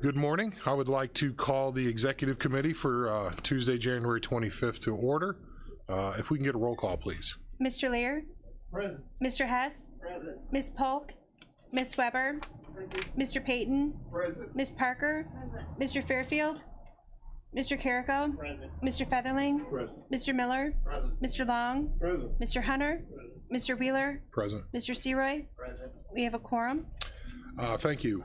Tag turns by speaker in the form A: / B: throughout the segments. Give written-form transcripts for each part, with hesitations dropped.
A: Good morning. I would like to call the executive committee for Tuesday, January 25th to order. If we can get a roll call, please.
B: Mr. Lear?
C: Present.
B: Mr. Hess?
C: Present.
B: Ms. Polk? Ms. Weber?
C: Present.
B: Mr. Payton?
C: Present.
B: Ms. Parker? Mr. Fairfield? Mr. Carrico?
C: Present.
B: Mr. Featherling?
C: Present.
B: Mr. Miller?
C: Present.
B: Mr. Long?
C: Present.
B: Mr. Hunter? Mr. Wheeler?
A: Present.
B: Mr. Seroy?
C: Present.
B: We have a quorum.
A: Thank you.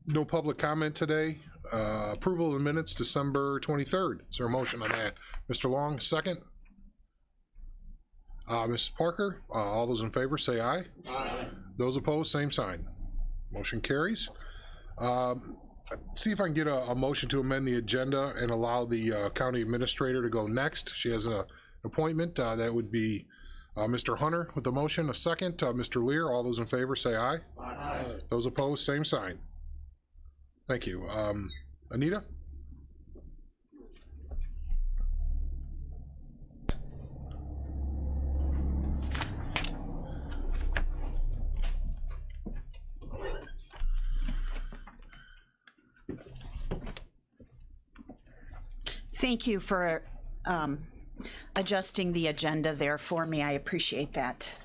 A: No public comment today. Approval of the minutes, December 23rd. Is there a motion on that? Mr. Long, second. Mrs. Parker, all those in favor say aye.
C: Aye.
A: Those opposed, same sign. Motion carries. See if I can get a motion to amend the agenda and allow the county administrator to go next. She has an appointment. That would be Mr. Hunter with the motion. A second. Mr. Lear, all those in favor say aye.
C: Aye.
A: Those opposed, same sign. Thank you. Anita?
D: Thank you for adjusting the agenda there for me. I appreciate that.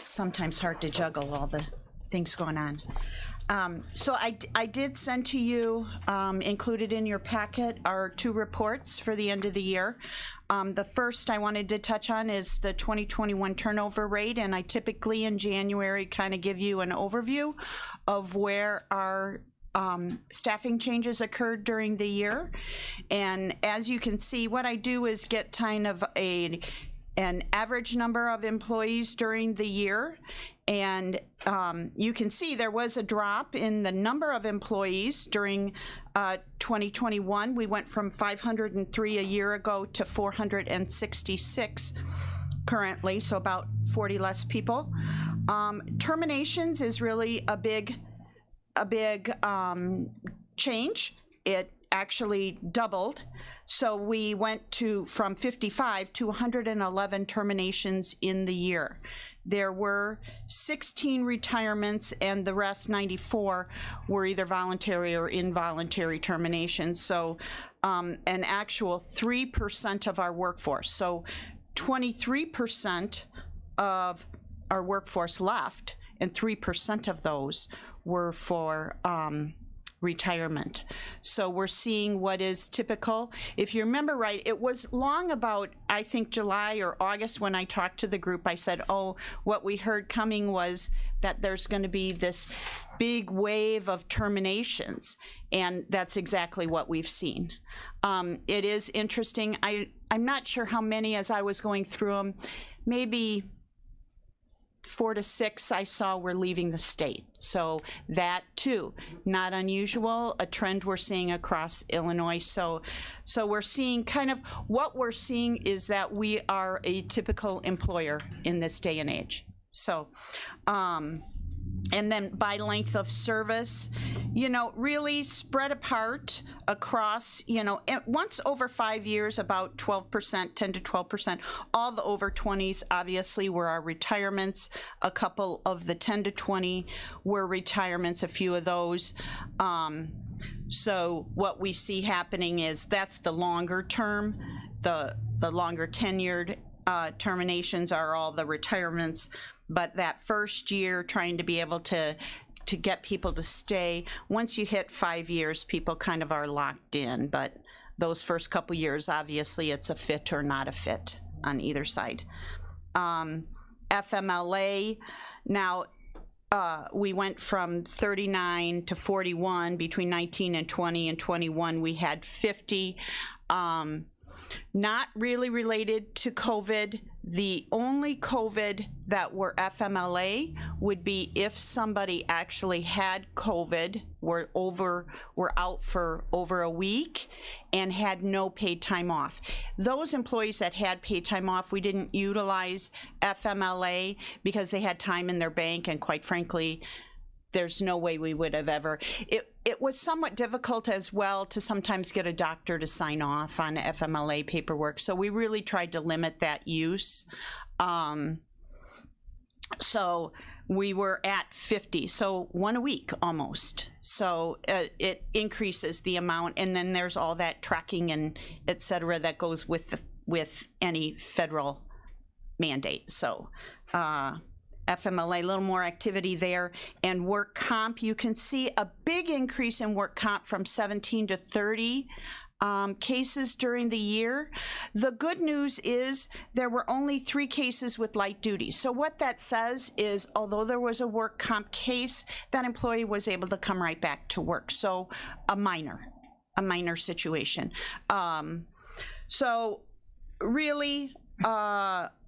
D: Sometimes hard to juggle all the things going on. So I did send to you, included in your packet, are two reports for the end of the year. The first I wanted to touch on is the 2021 turnover rate, and I typically in January kind of give you an overview of where our staffing changes occurred during the year. And as you can see, what I do is get kind of an average number of employees during the year. And you can see there was a drop in the number of employees during 2021. We went from 503 a year ago to 466 currently, so about 40 less people. Terminations is really a big change. It actually doubled. So we went from 55 to 111 terminations in the year. There were 16 retirements, and the rest, 94, were either voluntary or involuntary terminations. So an actual 3% of our workforce. So 23% of our workforce left, and 3% of those were for retirement. So we're seeing what is typical. If you remember right, it was long about, I think, July or August when I talked to the group. I said, oh, what we heard coming was that there's going to be this big wave of terminations, and that's exactly what we've seen. It is interesting. I'm not sure how many, as I was going through them, maybe 4 to 6 I saw were leaving the state. So that too, not unusual, a trend we're seeing across Illinois. So we're seeing kind of, what we're seeing is that we are a typical employer in this day and age. So, and then by length of service, you know, really spread apart across, you know, once over 5 years, about 12%, 10 to 12%. All the over 20s obviously were our retirements. A couple of the 10 to 20 were retirements, a few of those. So what we see happening is that's the longer term, the longer tenured terminations are all the retirements. But that first year, trying to be able to get people to stay, once you hit 5 years, people kind of are locked in. But those first couple years, obviously, it's a fit or not a fit on either side. FMLA, now we went from 39 to 41 between 19 and 20, and 21 we had 50. Not really related to COVID. The only COVID that were FMLA would be if somebody actually had COVID, were out for over a week and had no paid time off. Those employees that had paid time off, we didn't utilize FMLA because they had time in their bank, and quite frankly, there's no way we would have ever. It was somewhat difficult as well to sometimes get a doctor to sign off on FMLA paperwork, so we really tried to limit that use. So we were at 50, so one a week almost. So it increases the amount, and then there's all that tracking and et cetera that goes with any federal mandate. So FMLA, a little more activity there. And work comp, you can see a big increase in work comp from 17 to 30 cases during the year. The good news is there were only 3 cases with light duty. So what that says is, although there was a work comp case, that employee was able to come right back to work. So a minor situation. So really,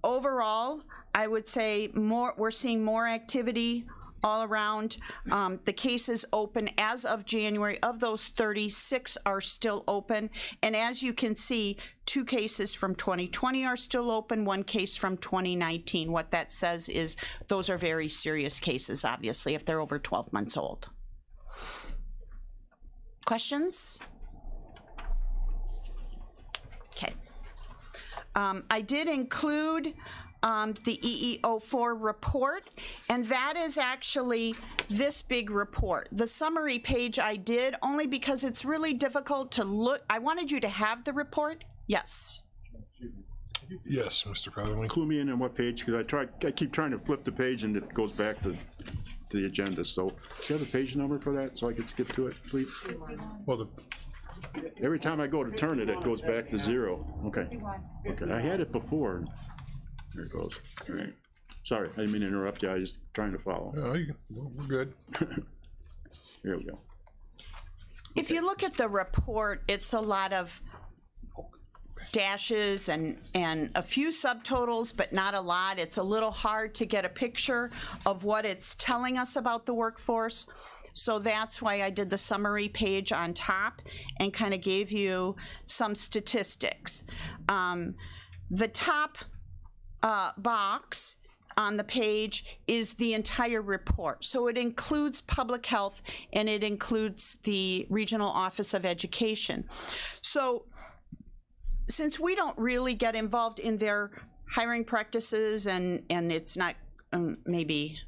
D: overall, I would say we're seeing more activity all around. The cases open as of January. Of those 36 are still open. And as you can see, 2 cases from 2020 are still open, 1 case from 2019. What that says is those are very serious cases, obviously, if they're over 12 months old. Questions? Okay. I did include the EEO4 report, and that is actually this big report. The summary page I did only because it's really difficult to look. I wanted you to have the report. Yes.
A: Yes, Mr. Featherly.
C: Clue me in on what page, because I keep trying to flip the page and it goes back to the agenda. So do you have a page number for that so I can skip to it, please?
A: Well,
C: Every time I go to turn it, it goes back to 0. Okay. Okay, I had it before. There it goes. All right. Sorry, I didn't mean to interrupt you. I was just trying to follow.
A: we're good.
C: Here we go.
D: If you look at the report, it's a lot of dashes and a few subtotals, but not a lot. It's a little hard to get a picture of what it's telling us about the workforce. So that's why I did the summary page on top and kind of gave you some statistics. The top box on the page is the entire report. So it includes public health and it includes the Regional Office of Education. So since we don't really get involved in their hiring practices and it's not maybe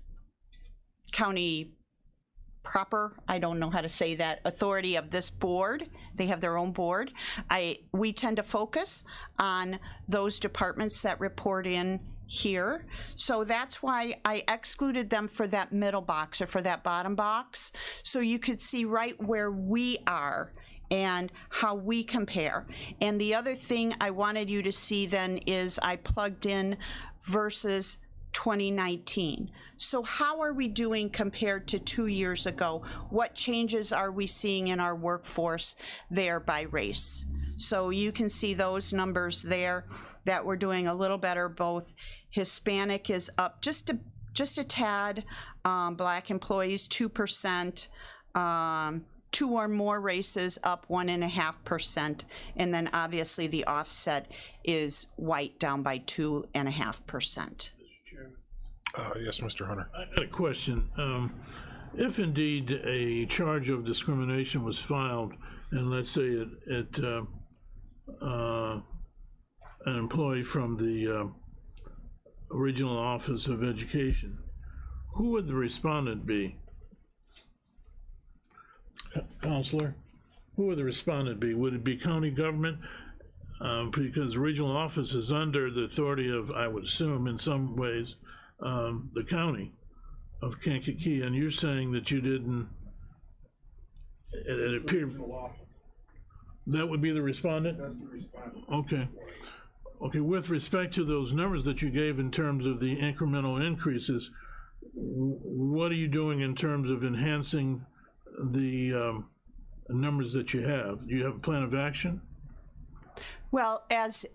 D: county proper, I don't know how to say that, authority of this board, they have their own board, we tend to focus on those departments that report in here. So that's why I excluded them for that middle box or for that bottom box, so you could see right where we are and how we compare. And the other thing I wanted you to see then is I plugged in versus 2019. So how are we doing compared to 2 years ago? What changes are we seeing in our workforce there by race? So you can see those numbers there that we're doing a little better. Both Hispanic is up just a tad, Black employees 2%, 2 or more races up 1.5%, and then obviously the offset is white down by 2.5%.
A: Yes, Mr. Hunter.
E: I got a question. If indeed a charge of discrimination was filed, and let's say an employee from the Regional Office of Education, who would the respondent be? Counselor, who would the respondent be? Would it be county government? Because the regional office is under the authority of, I would assume, in some ways, the county of Kankakee, and you're saying that you didn't, it appeared, that would be the respondent? That's the respondent. Okay. Okay, with respect to those numbers that you gave in terms of the incremental increases, what are you doing in terms of enhancing the numbers that you have? Do you have a plan of action?
D: Well, as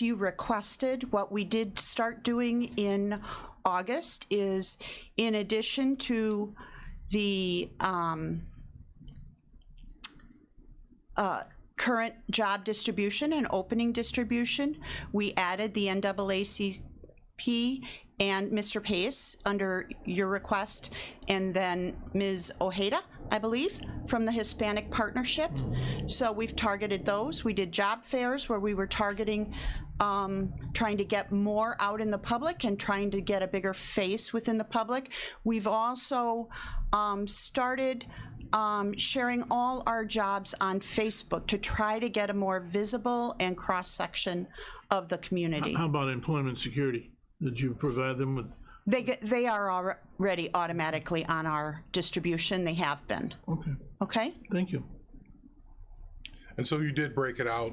D: you requested, what we did start doing in August is, in addition to the current job distribution and opening distribution, we added the NAACP and Mr. Pace under your request, and then Ms. Ojeda I believe, from the Hispanic Partnership. So we've targeted those. We did job fairs where we were targeting, trying to get more out in the public and trying to get a bigger face within the public. We've also started sharing all our jobs on Facebook to try to get a more visible and cross-section of the community.
E: How about employment security? Did you provide them with?
D: They are already automatically on our distribution. They have been.
E: Okay,
D: Okay?
E: thank you.
A: And so you did break it out,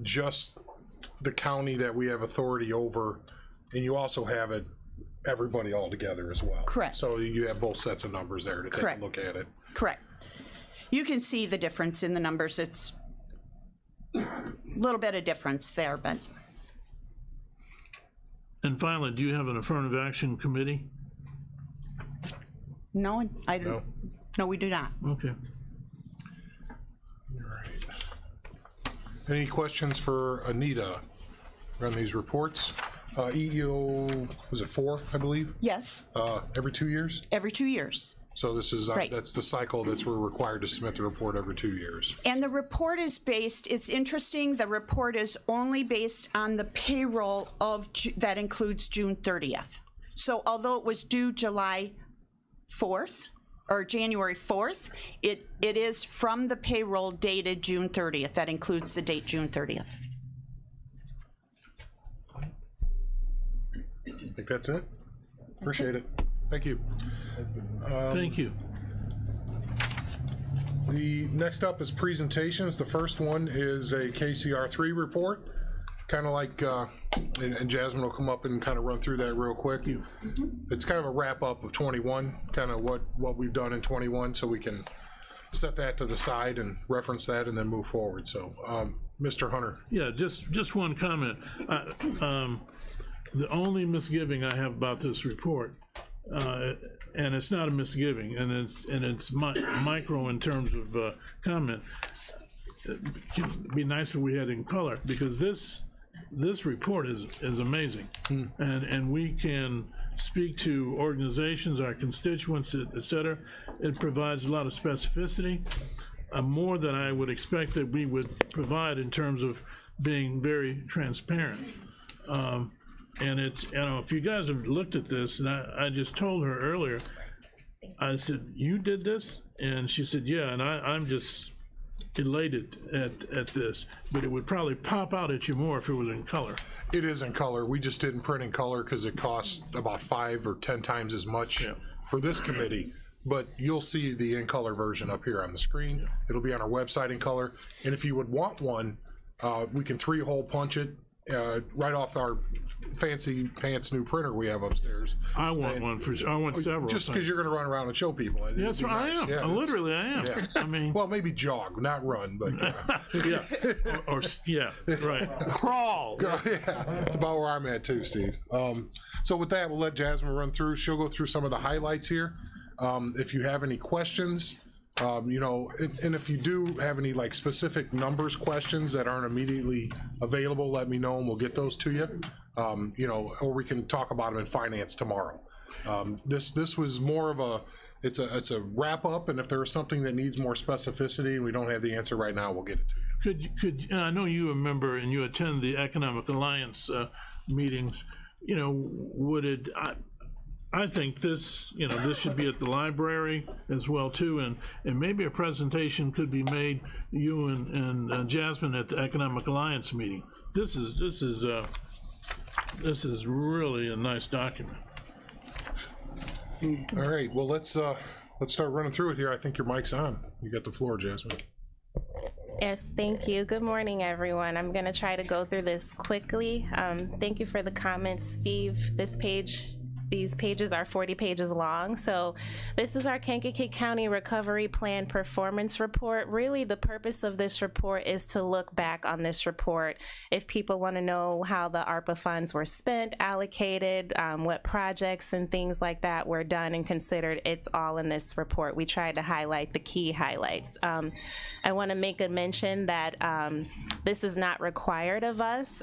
A: just the county that we have authority over, and you also have it, everybody all together as well.
D: Correct.
A: So you have both sets of numbers there to take
D: Correct.
A: a look at it.
D: Correct. You can see the difference in the numbers. It's a little bit of difference there, but
E: And finally, do you have an affirmative action committee?
D: no, I
A: No?
D: don't. No, we do not.
E: Okay.
A: Any questions for Anita on these reports? EEO, was it 4, I believe?
D: Yes,
A: Every 2 years?
D: every 2 years.
A: So this is,
D: Right.
A: that's the cycle that's we're required to submit the report every 2 years.
D: And the report is based, it's interesting, the report is only based on the payroll of, that includes June 30th. So although it was due July 4th, or January 4th, it is from the payroll dated June 30th. That includes the date June 30th.
A: I think that's it. Appreciate it. Thank you.
E: Thank you.
A: The next up is presentations. The first one is a KCR3 report, kind of like, and Jasmine will come up and kind of run through that real quick. It's kind of a wrap up of 21, kind of what we've done in 21, so we can set that to the side and reference that and then move forward. So, Mr. Hunter.
E: Yeah, just one comment. The only misgiving I have about this report, and it's not a misgiving, and it's micro in terms of comment. It'd be nice if we had it in color, because this report is amazing, and we can speak to organizations, our constituents, et cetera. It provides a lot of specificity, more than I would expect that we would provide in terms of being very transparent. And it's, you know, if you guys have looked at this, and I just told her earlier, I said, you did this? And she said, yeah, and I'm just elated at this, but it would probably pop out at you more if it was in color.
A: It is in color. We just didn't print in color because it costs about 5 or 10 times as much for this committee. But you'll see the in color version up here on the screen. It'll be on our website in color. And if you would want one, we can 3-hole punch it right off our fancy pants new printer we have upstairs.
E: I want one I want several.
A: Just because you're going to run around and show people.
E: Yes, I am.
A: Yeah,
E: Literally, I am.
A: yeah.
E: I mean,
A: Well, maybe jog, not run, but
E: yeah, or yeah, right. Crawl.
A: yeah, that's about where I'm at too, Steve. So with that, we'll let Jasmine run through. She'll go through some of the highlights here. If you have any questions, you know, and if you do have any like specific numbers questions that aren't immediately available, let me know and we'll get those to you. You know, or we can talk about them in finance tomorrow. This was more of a, it's a wrap up, and if there's something that needs more specificity and we don't have the answer right now, we'll get it to you.
E: Could I know you a member and you attend the Economic Alliance meetings? You know, would it? I think this, you know, this should be at the library as well too, and maybe a presentation could be made, you and Jasmine at the Economic Alliance meeting. This is really a nice document.
A: All right, well, let's start running through it here. I think your mic's on. You got the floor, Jasmine.
F: Yes, thank you. Good morning, everyone. I'm going to try to go through this quickly. Thank you for the comments, Steve. These pages are 40 pages long. So this is our Kankakee County Recovery Plan Performance Report. Really, the purpose of this report is to look back on this report. If people want to know how the ARPA funds were spent, allocated, what projects and things like that were done and considered, it's all in this report. We tried to highlight the key highlights. I want to make a mention that this is not required of us.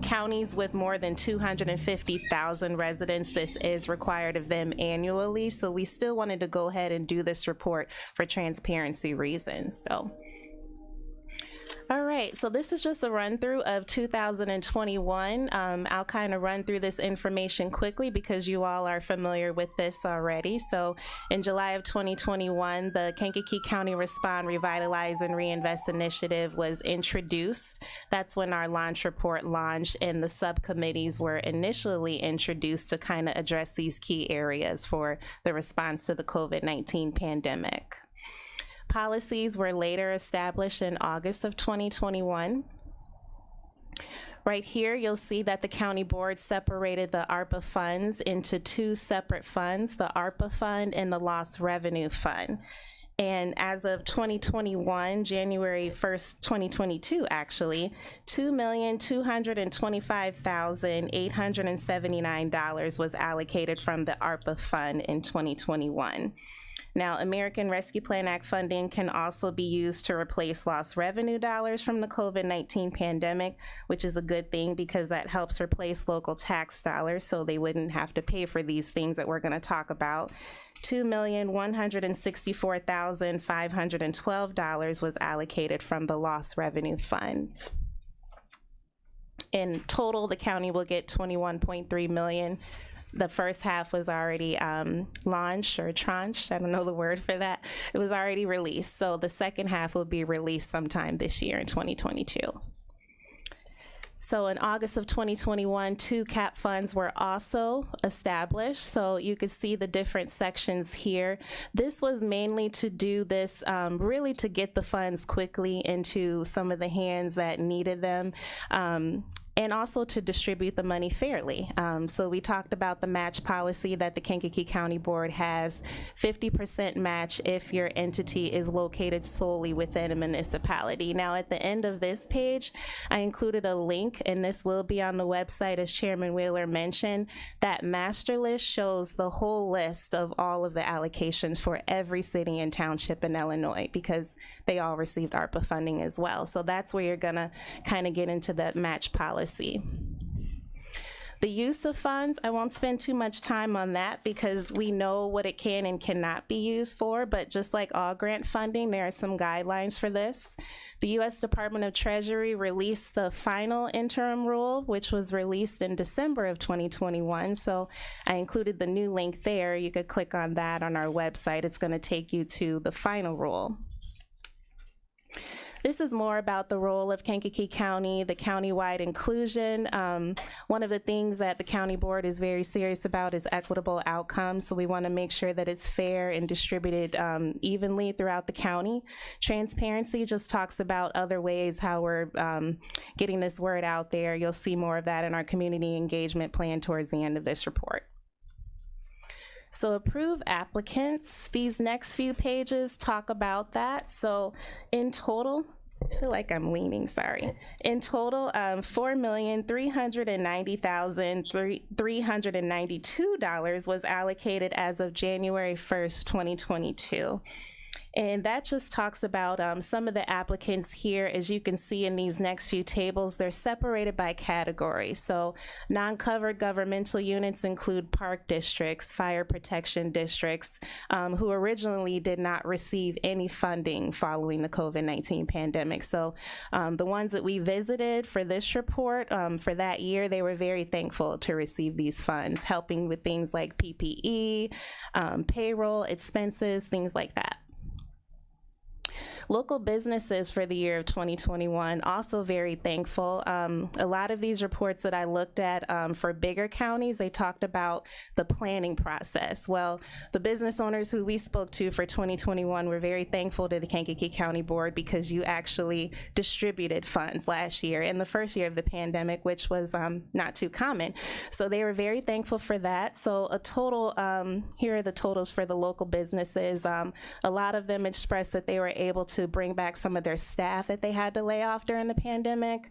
F: Counties with more than 250,000 residents, this is required of them annually. So we still wanted to go ahead and do this report for transparency reasons. So. All right, so this is just a run through of 2021. I'll kind of run through this information quickly because you all are familiar with this already. So in July of 2021, the Kankakee County Respond, Revitalize, and Reinvest initiative was introduced. That's when our launch report launched and the subcommittees were initially introduced to kind of address these key areas for the response to the COVID-19 pandemic. Policies were later established in August of 2021. Right here, you'll see that the county board separated the ARPA funds into two separate funds, the ARPA fund and the lost revenue fund. And as of 2021, January 1st, 2022, actually, $2,225,879 was allocated from the ARPA fund in 2021. Now, American Rescue Plan Act funding can also be used to replace lost revenue dollars from the COVID-19 pandemic, which is a good thing because that helps replace local tax dollars so they wouldn't have to pay for these things that we're going to talk about. $2,164,512 was allocated from the lost revenue fund. In total, the county will get $21.3 million. The first half was already launched or tranched. I don't know the word for that. It was already released. So the second half will be released sometime this year in 2022. So in August of 2021, two CAP funds were also established. So you can see the different sections here. This was mainly to do this, really to get the funds quickly into some of the hands that needed them. And also to distribute the money fairly. So we talked about the match policy that the Kankakee County Board has, 50% match if your entity is located solely within a municipality. Now at the end of this page, I included a link, and this will be on the website as Chairman Wheeler mentioned. That master list shows the whole list of all of the allocations for every city and township in Illinois because they all received ARPA funding as well. So that's where you're gonna kind of get into that match policy. The use of funds, I won't spend too much time on that because we know what it can and cannot be used for, but just like all grant funding, there are some guidelines for this. The U.S. Department of Treasury released the final interim rule, which was released in December of 2021. So I included the new link there. You could click on that on our website. It's gonna take you to the final rule. This is more about the role of Kankakee County, the countywide inclusion. One of the things that the county board is very serious about is equitable outcomes. So we want to make sure that it's fair and distributed evenly throughout the county. Transparency just talks about other ways how we're getting this word out there. You'll see more of that in our community engagement plan towards the end of this report. So approve applicants. These next few pages talk about that. So in total, I feel like I'm leaning, sorry. In total, $4,390,392 was allocated as of January 1st, 2022. And that just talks about some of the applicants here. As you can see in these next few tables, they're separated by category. So non-covered governmental units include park districts, fire protection districts, who originally did not receive any funding following the COVID-19 pandemic. So the ones that we visited for this report for that year, they were very thankful to receive these funds, helping with things like PPE, payroll, expenses, things like that. Local businesses for the year of 2021, also very thankful. A lot of these reports that I looked at for bigger counties, they talked about the planning process. Well, the business owners who we spoke to for 2021 were very thankful to the Kankakee County Board because you actually distributed funds last year in the first year of the pandemic, which was not too common. So they were very thankful for that. So a total, here are the totals for the local businesses. A lot of them expressed that they were able to bring back some of their staff that they had to lay off during the pandemic,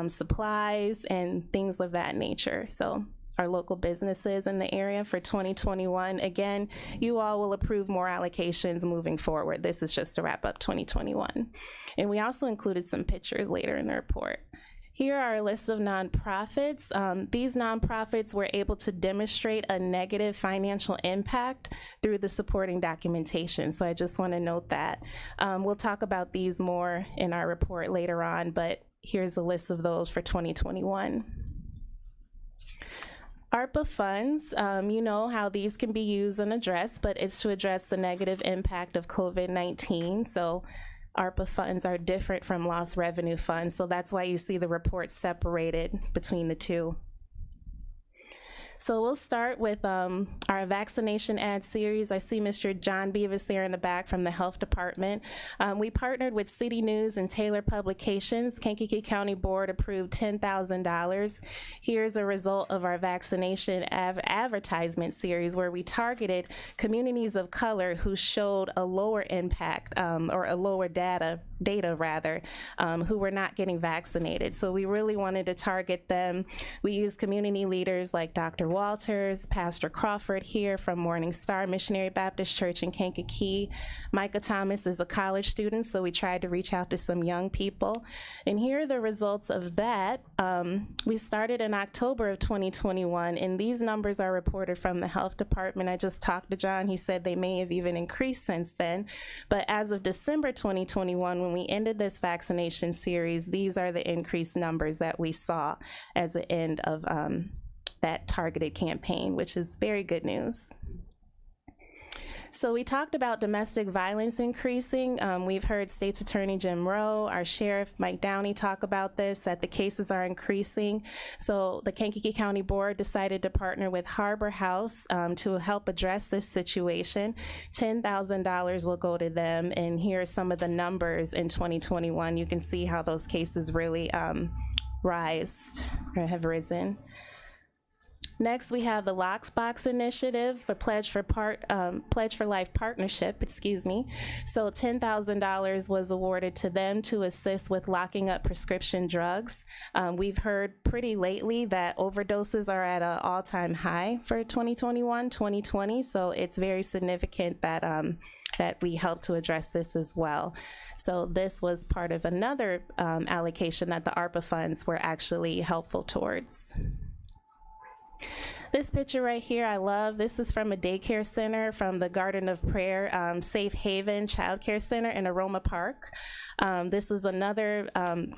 F: supplies and things of that nature. So our local businesses in the area for 2021. Again, you all will approve more allocations moving forward. This is just to wrap up 2021. And we also included some pictures later in the report. Here are a list of nonprofits. These nonprofits were able to demonstrate a negative financial impact through the supporting documentation. So I just want to note that. We'll talk about these more in our report later on, but here's a list of those for 2021. ARPA funds, you know how these can be used and addressed, but it's to address the negative impact of COVID-19. So ARPA funds are different from lost revenue funds, so that's why you see the report separated between the two. So we'll start with our vaccination ad series. I see Mr. John Beavis there in the back from the Health Department. We partnered with City News and Taylor Publications. Kankakee County Board approved $10,000. Here's a result of our vaccination advertisement series where we targeted communities of color who showed a lower impact or a lower data rather, who were not getting vaccinated. So we really wanted to target them. We used community leaders like Dr. Walters, Pastor Crawford here from Morning Star Missionary Baptist Church in Kankakee. Micah Thomas is a college student, so we tried to reach out to some young people. And here are the results of that. We started in October of 2021, and these numbers are reported from the Health Department. I just talked to John. He said they may have even increased since then. But as of December 2021, when we ended this vaccination series, these are the increased numbers that we saw as the end of that targeted campaign, which is very good news. So we talked about domestic violence increasing. We've heard State's Attorney Jim Rowe, our Sheriff Mike Downey talk about this, that the cases are increasing. So the Kankakee County Board decided to partner with Harbor House to help address this situation. $10,000 will go to them, and here are some of the numbers in 2021. You can see how those cases really have risen. Next, we have the Locksbox Initiative for Pledge for Life Partnership, So $10,000 was awarded to them to assist with locking up prescription drugs. We've heard pretty lately that overdoses are at an all-time high for 2021, 2020, so it's very significant that that we help to address this as well. So this was part of another allocation that the ARPA funds were actually helpful towards. This picture right here, I love. This is from a daycare center from the Garden of Prayer, Safe Haven Child Care Center in Aroma Park. This is another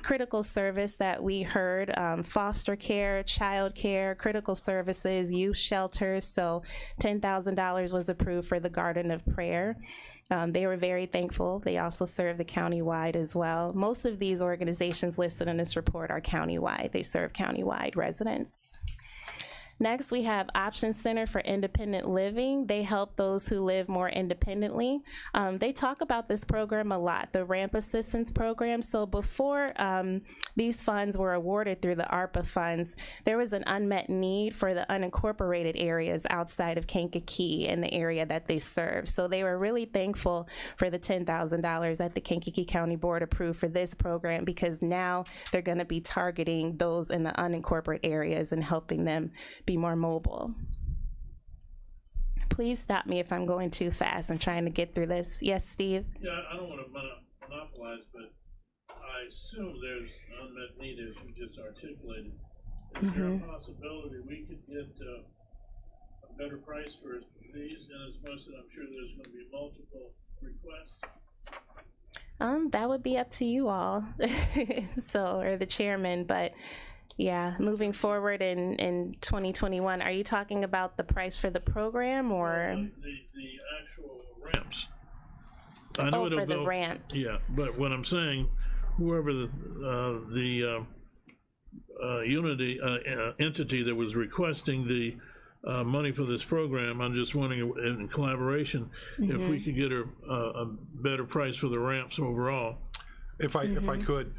F: critical service that we heard, foster care, child care, critical services, youth shelters. So $10,000 was approved for the Garden of Prayer. They were very thankful. They also serve the countywide as well. Most of these organizations listed in this report are countywide. They serve countywide residents. Next, we have Option Center for Independent Living. They help those who live more independently. They talk about this program a lot, the Ramp Assistance Program. So before these funds were awarded through the ARPA funds, there was an unmet need for the unincorporated areas outside of Kankakee in the area that they serve. So they were really thankful for the $10,000 that the Kankakee County Board approved for this program, because now they're going to be targeting those in the unincorporated areas and helping them be more mobile. Please stop me if I'm going too fast. I'm trying to get through this. Yes, Steve?
E: Yeah, I don't want to monopolize, but I assume there's an unmet need, as you just articulated. Is there a possibility we could get a better price for these, and as much as I'm sure there's going to be multiple requests?
F: That would be up to you all, so, or the chairman, but yeah, moving forward in 2021, are you talking about the price for the program or?
E: The actual ramps. I know it'll
F: for the
E: go,
F: ramps.
E: Yeah, but what I'm saying, whoever the Unity entity that was requesting the money for this program, I'm just wondering in collaboration if we could get a better price for the ramps overall.
A: If I could,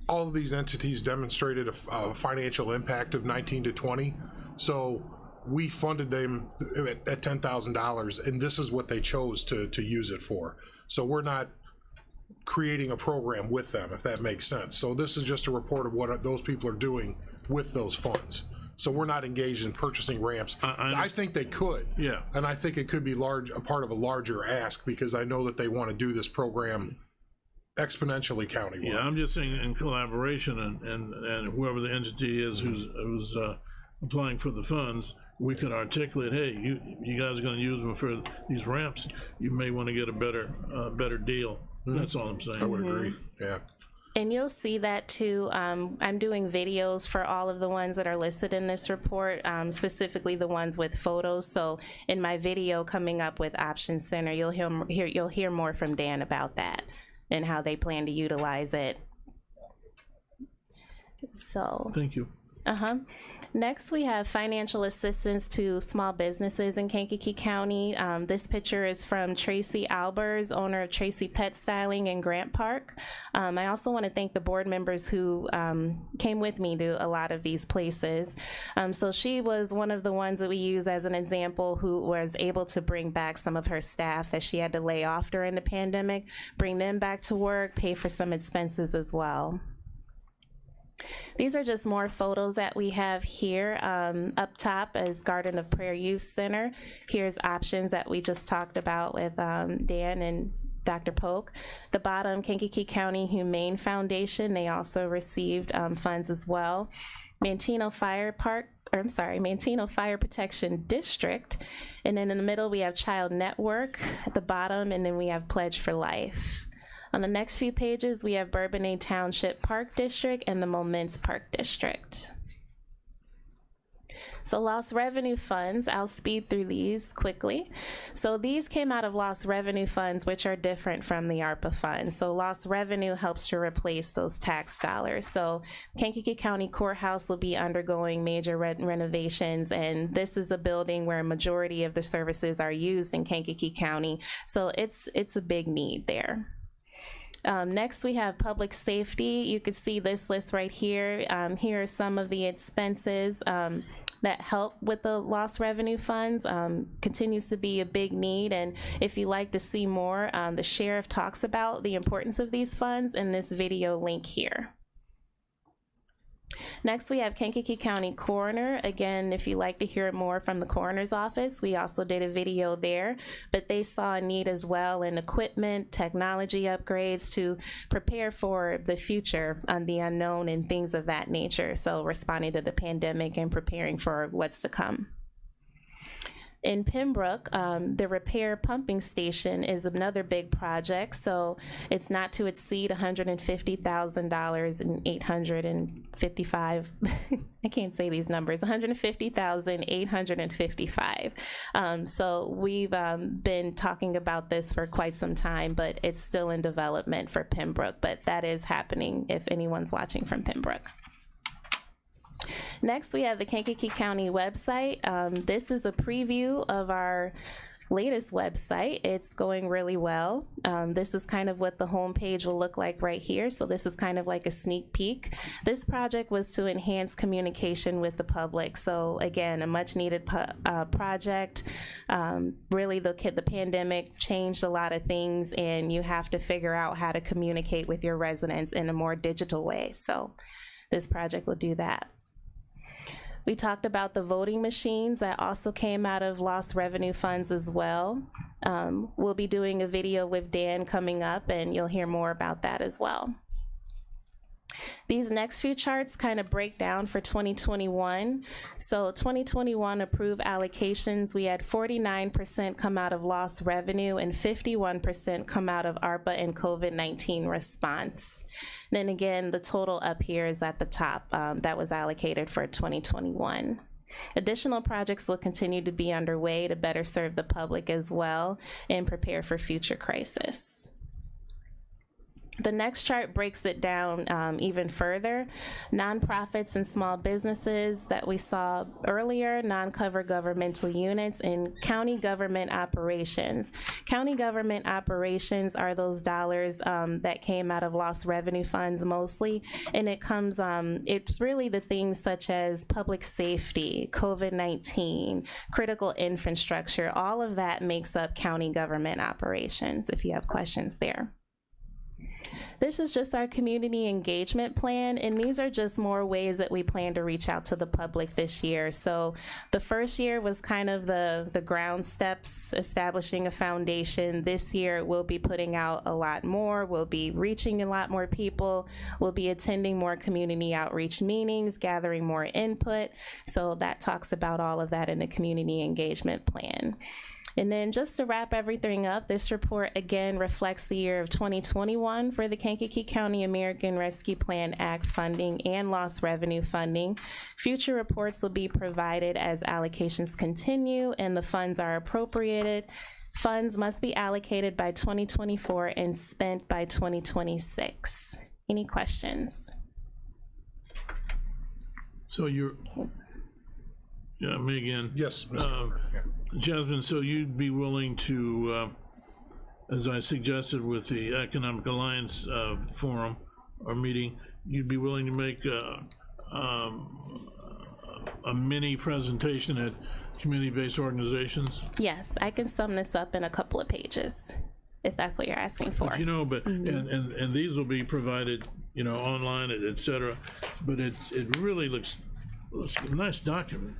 A: all of these entities demonstrated a financial impact of 19 to 20. So we funded them at $10,000, and this is what they chose to use it for. So we're not creating a program with them, if that makes sense. So this is just a report of what those people are doing with those funds. so we're not engaged in purchasing ramps.
E: I
A: I think they could.
E: Yeah.
A: And I think it could be a part of a larger ask, because I know that they want to do this program exponentially countywide.
E: Yeah, I'm just saying in collaboration and whoever the entity is who's applying for the funds, we could articulate, hey, you guys are gonna use them for these ramps, you may wanna get a better deal. That's all I'm saying.
A: I would agree, yeah.
F: And you'll see that too. I'm doing videos for all of the ones that are listed in this report, specifically the ones with photos. So in my video coming up with Option Center, you'll hear more from Dan about that and how they plan to utilize it. So.
E: Thank you.
F: Next, we have financial assistance to small businesses in Kankakee County. This picture is from Tracy Albers, owner of Tracy Pet Styling in Grant Park. I also want to thank the board members who came with me to a lot of these places. So she was one of the ones that we use as an example who was able to bring back some of her staff that she had to lay off during the pandemic, bring them back to work, pay for some expenses as well. These are just more photos that we have here. Up top is Garden of Prayer Youth Center. Here's options that we just talked about with Dan and Dr. Polk. The bottom, Kankakee County Humane Foundation, they also received funds as well. Manteno Fire Protection District. And then in the middle, we have Child Network at the bottom, and then we have Pledge for Life. On the next few pages, we have Bourbonnais Township Park District and the Moments Park District. So lost revenue funds, I'll speed through these quickly. So these came out of lost revenue funds, which are different from the ARPA funds. So lost revenue helps to replace those tax dollars. So Kankakee County Courthouse will be undergoing major renovations, and this is a building where a majority of the services are used in Kankakee County. So it's a big need there. Next, we have public safety. You can see this list right here. Here are some of the expenses that help with the lost revenue funds. Continues to be a big need, and if you like to see more, the sheriff talks about the importance of these funds in this video link here. Next, we have Kankakee County Coroner. Again, if you'd like to hear more from the coroner's office, we also did a video there, but they saw a need as well in equipment, technology upgrades to prepare for the future and the unknown and things of that nature. So responding to the pandemic and preparing for what's to come. In Pembroke, the repair pumping station is another big project. So it's not to exceed $150,000 and 855. I can't say these numbers. 150,855. So we've been talking about this for quite some time, but it's still in development for Pembroke. But that is happening if anyone's watching from Pembroke. Next, we have the Kankakee County website. This is a preview of our latest website. It's going really well. This is kind of what the homepage will look like right here. So this is kind of like a sneak peek. This project was to enhance communication with the public. So again, a much needed project. Really, the pandemic changed a lot of things, and you have to figure out how to communicate with your residents in a more digital way. So this project will do that. We talked about the voting machines that also came out of lost revenue funds as well. We'll be doing a video with Dan coming up, and you'll hear more about that as well. These next few charts kind of break down for 2021. So 2021 approved allocations, we had 49% come out of lost revenue and 51% come out of ARPA and COVID-19 response. And then again, the total up here is at the top that was allocated for 2021. Additional projects will continue to be underway to better serve the public as well and prepare for future crisis. The next chart breaks it down even further. Nonprofits and small businesses that we saw earlier, non-covered governmental units, and county government operations. County government operations are those dollars that came out of lost revenue funds mostly, and it comes, it's really the things such as public safety, COVID-19, critical infrastructure, all of that makes up county government operations, if you have questions there. This is just our community engagement plan, and these are just more ways that we plan to reach out to the public this year. So the first year was kind of the ground steps, establishing a foundation. This year we'll be putting out a lot more. We'll be reaching a lot more people. We'll be attending more community outreach meetings, gathering more input. So that talks about all of that in the community engagement plan. And then just to wrap everything up, this report again reflects the year of 2021 for the Kankakee County American Rescue Plan Act funding and lost revenue funding. Future reports will be provided as allocations continue and the funds are appropriated. Funds must be allocated by 2024 and spent by 2026. Any questions?
E: So you're, yeah, me again.
A: Yes, Mr. Hunter. Yeah.
E: Jasmine, so you'd be willing to, as I suggested with the Economic Alliance forum or meeting, you'd be willing to make a mini presentation at community-based organizations?
F: Yes, I can sum this up in a couple of pages, if that's what you're asking for.
E: But, you know, but and these will be provided, you know, online, et cetera. But it really looks a nice document.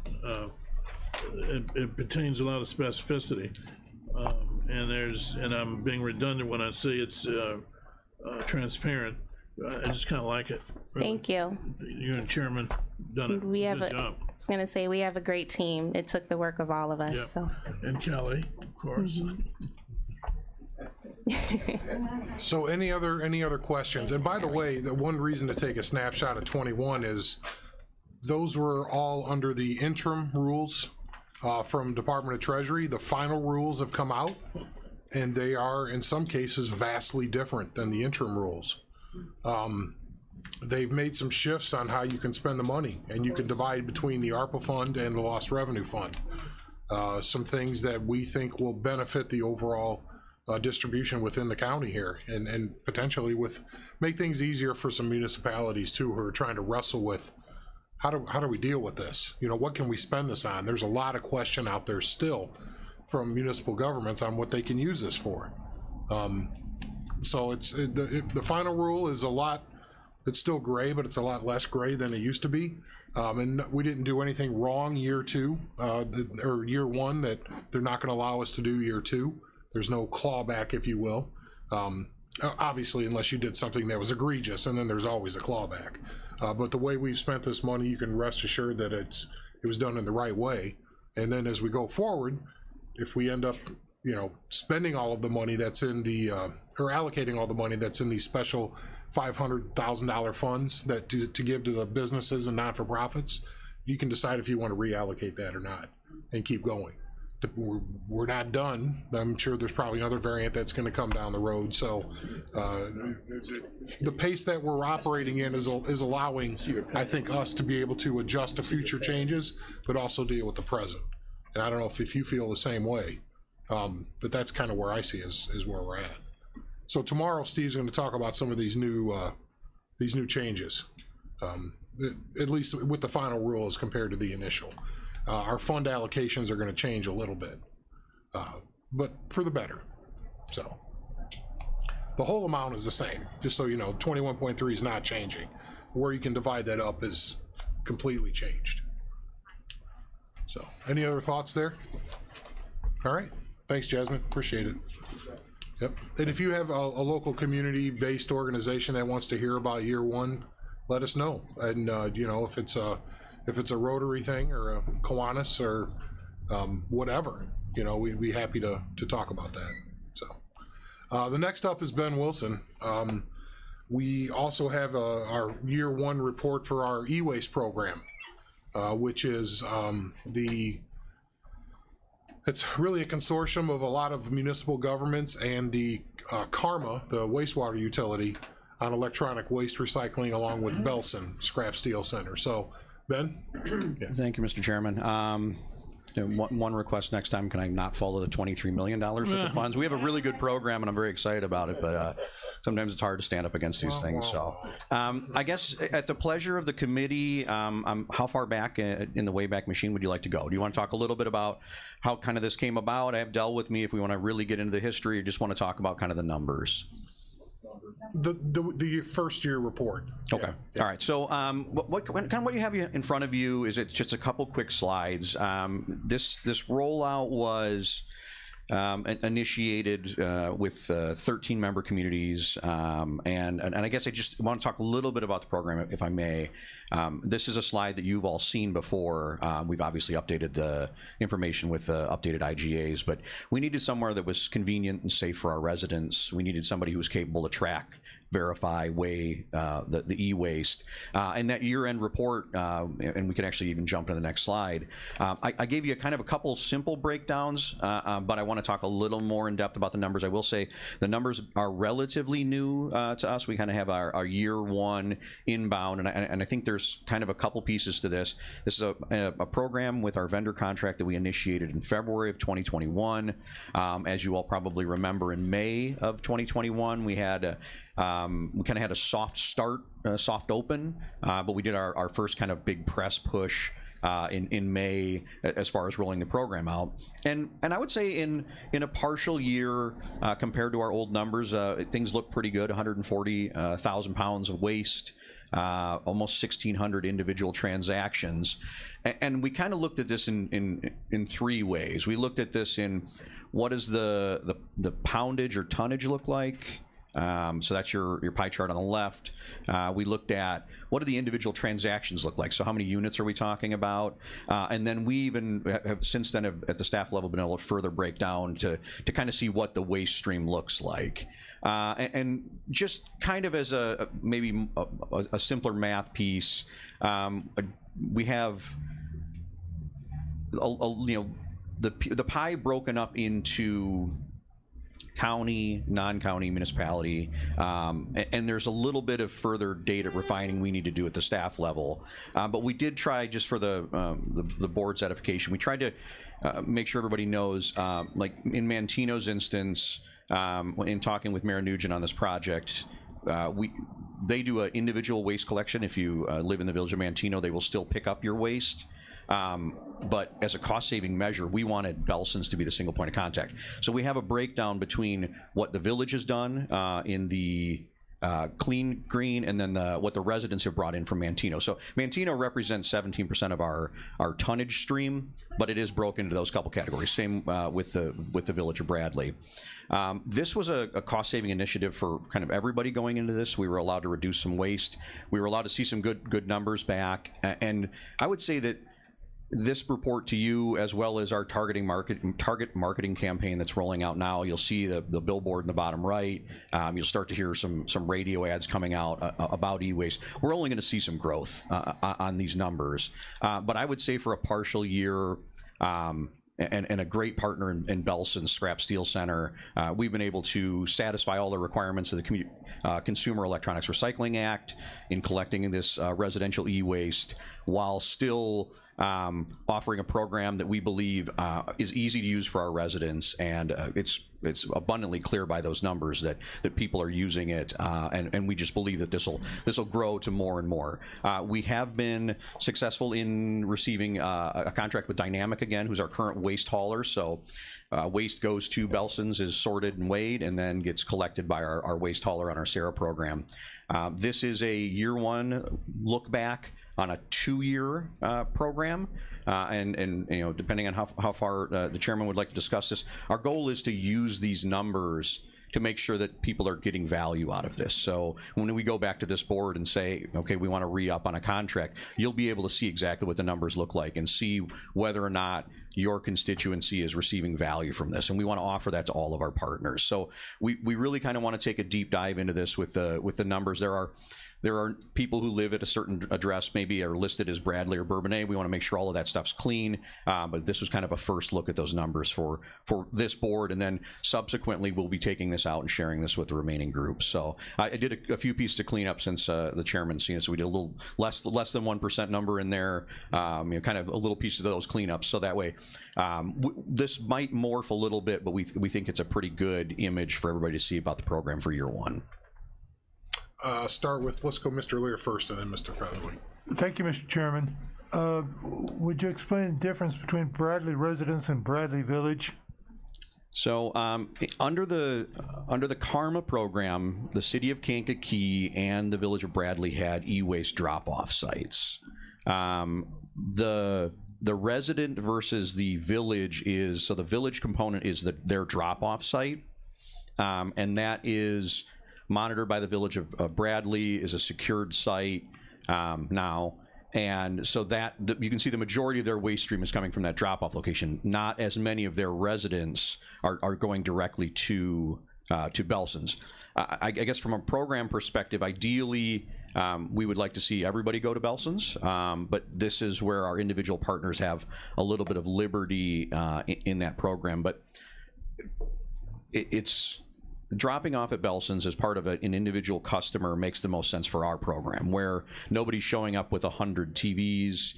E: It pertains a lot of specificity, and I'm being redundant when I say it's transparent. I just kind of like it. Really.
F: Thank you.
E: You and Chairman done it.
F: We have
E: Good
F: a,
E: job.
F: I was gonna say, we have a great team. It took the work of all of us,
E: Yeah.
F: so.
E: And Kelly, of course.
A: So any other questions? And by the way, the one reason to take a snapshot of 21 is those were all under the interim rules from Department of Treasury. The final rules have come out, and they are, in some cases, vastly different than the interim rules. They've made some shifts on how you can spend the money, and you can divide between the ARPA fund and the lost revenue fund. Some things that we think will benefit the overall distribution within the county here, and potentially make things easier for some municipalities too, who are trying to wrestle with how do we deal with this? You know, what can we spend this on? There's a lot of question out there still from municipal governments on what they can use this for. So the final rule is it's still gray, but it's a lot less gray than it used to be. And we didn't do anything wrong year two, or year one, that they're not gonna allow us to do year two. There's no clawback, if you will. Obviously, unless you did something that was egregious, and then there's always a clawback. But the way we've spent this money, you can rest assured that it was done in the right way. And then as we go forward, if we end up, you know, spending all of the money that's in the, or allocating all the money that's in these special $500,000 funds that to give to the businesses and not-for-profits, you can decide if you want to reallocate that or not and keep going. We're not done. I'm sure there's probably another variant that's going to come down the road. So the pace that we're operating in is allowing, I think, us to be able to adjust to future changes, but also deal with the present. And I don't know if you feel the same way, but that's kind of where I see is where we're at. So tomorrow, Steve's going to talk about some of these new changes, at least with the final rule as compared to the initial. Our fund allocations are going to change a little bit, but for the better. So the whole amount is the same, just so you know. 21.3 is not changing. Where you can divide that up is completely changed. So any other thoughts there? All right, thanks, Jasmine, appreciate it. Yep. And if you have a local community-based organization that wants to hear about year one, let us know. And you know, if it's a Rotary thing or a Kiwanis or whatever, you know, we'd be happy to talk about that. So the next up is Ben Wilson. We also have our year one report for our e-waste program, which is it's really a consortium of a lot of municipal governments and the Karma, the wastewater utility, on electronic waste recycling, along with Belson Scrap Steel Center. So Ben? Yeah.
G: Thank you, Mr. Chairman. One request next time, can I not follow the $23 million with the funds? We have a really good program and I'm very excited about it, but sometimes it's hard to stand up against these things. So I guess at the pleasure of the committee, how far back in the Wayback Machine would you like to go? Do you want to talk a little bit about how kind of this came about? I have Dell with me if we want to really get into the history, or just want to talk about kind of the numbers.
A: The first year report.
G: Okay. All right. So, what you have in front of you is it's just a couple quick slides. This rollout was initiated with 13 member communities, and I guess I just want to talk a little bit about the program, if I may. This is a slide that you've all seen before. We've obviously updated the information with the updated IGAs, but we needed somewhere that was convenient and safe for our residents. We needed somebody who was capable to track, verify, weigh the e-waste. And that year-end report, and we can actually even jump to the next slide, I gave you a couple simple breakdowns, but I want to talk a little more in depth about the numbers. I will say the numbers are relatively new to us. We kind of have our year one inbound, and I think there's kind of a couple pieces to this. This is a program with our vendor contract that we initiated in February of 2021. As you all probably remember, in May of 2021, we had we kind of had a soft start, soft open, but we did our first kind of big press push in May as far as rolling the program out. And I would say in a partial year compared to our old numbers, things look pretty good. 140,000 pounds of waste, almost 1,600 individual transactions. And we kind of looked at this in three ways. We looked at this in what does the poundage or tonnage look like? So that's your pie chart on the left. We looked at what do the individual transactions look like? So how many units are we talking about? And then we even have since then at the staff level been able to further break down to kind of see what the waste stream looks like. And just kind of as maybe a simpler math piece, we have the pie broken up into county, non-county, municipality, and there's a little bit of further data refining we need to do at the staff level. But we did try, just for the board's edification, we tried to make sure everybody knows, like in Manteno's instance, in talking with Mayor Nugent on this project, they do an individual waste collection. If you live in the village of Manteno, they will still pick up your waste. But as a cost-saving measure, we wanted Belson's to be the single point of contact. So we have a breakdown between what the village has done in the clean green, and then what the residents have brought in from Manteno. So Manteno represents 17% of our tonnage stream, but it is broken into those couple categories. Same with the village of Bradley. This was a cost-saving initiative for kind of everybody going into this. We were allowed to reduce some waste. We were allowed to see some good numbers back, and I would say that this report to you, as well as our target marketing campaign that's rolling out now, you'll see the billboard in the bottom right. You'll start to hear some radio ads coming out about e-waste. We're only going to see some growth on these numbers, but I would say for a partial year, and a great partner in Belson Scrap Steel Center, we've been able to satisfy all the requirements of the Consumer Electronics Recycling Act in collecting this residential e-waste, while still offering a program that we believe is easy to use for our residents, and it's abundantly clear by those numbers that people are using it, and we just believe that this will grow to more and more. We have been successful in receiving a contract with Dynamic again, who's our current waste hauler. So waste goes to Belson's, is sorted and weighed, and then gets collected by our waste hauler on our SARA program. This is a year one look back on a 2-year program, and depending on how far the chairman would like to discuss this, our goal is to use these numbers to make sure that people are getting value out of this. So when we go back to this board and say, okay, we want to re-up on a contract, you'll be able to see exactly what the numbers look like and see whether or not your constituency is receiving value from this. And we want to offer that to all of our partners. So we really kind of want to take a deep dive into this with the numbers. There are people who live at a certain address, maybe are listed as Bradley or Bourbonnais. We want to make sure all of that stuff's clean, but this was kind of a first look at those numbers for this board, and then subsequently we'll be taking this out and sharing this with the remaining groups. So I did a few pieces of cleanup since the chairman's seen it, so we did a little less than 1% number in there, kind of a little piece of those cleanups, so that way this might morph a little bit, but we think it's a pretty good image for everybody to see about the program for year one.
A: Start with, let's go Mr. Lear first, and then Mr. Featherwing.
H: Thank you, Mr. Chairman. Would you explain the difference between Bradley Residence and Bradley Village?
G: So under the Karma program, the city of Kankakee and the village of Bradley had e-waste drop-off sites. The resident versus the village is, so the village component is their drop-off site, and that is monitored by the village of Bradley, is a secured site now. And so that you can see the majority of their waste stream is coming from that drop-off location. Not as many of their residents are going directly to Belson's. I guess from a program perspective, ideally we would like to see everybody go to Belson's, but this is where our individual partners have a little bit of liberty in that program. But it's dropping off at Belson's as part of an individual customer makes the most sense for our program, where nobody's showing up with 100 TVs.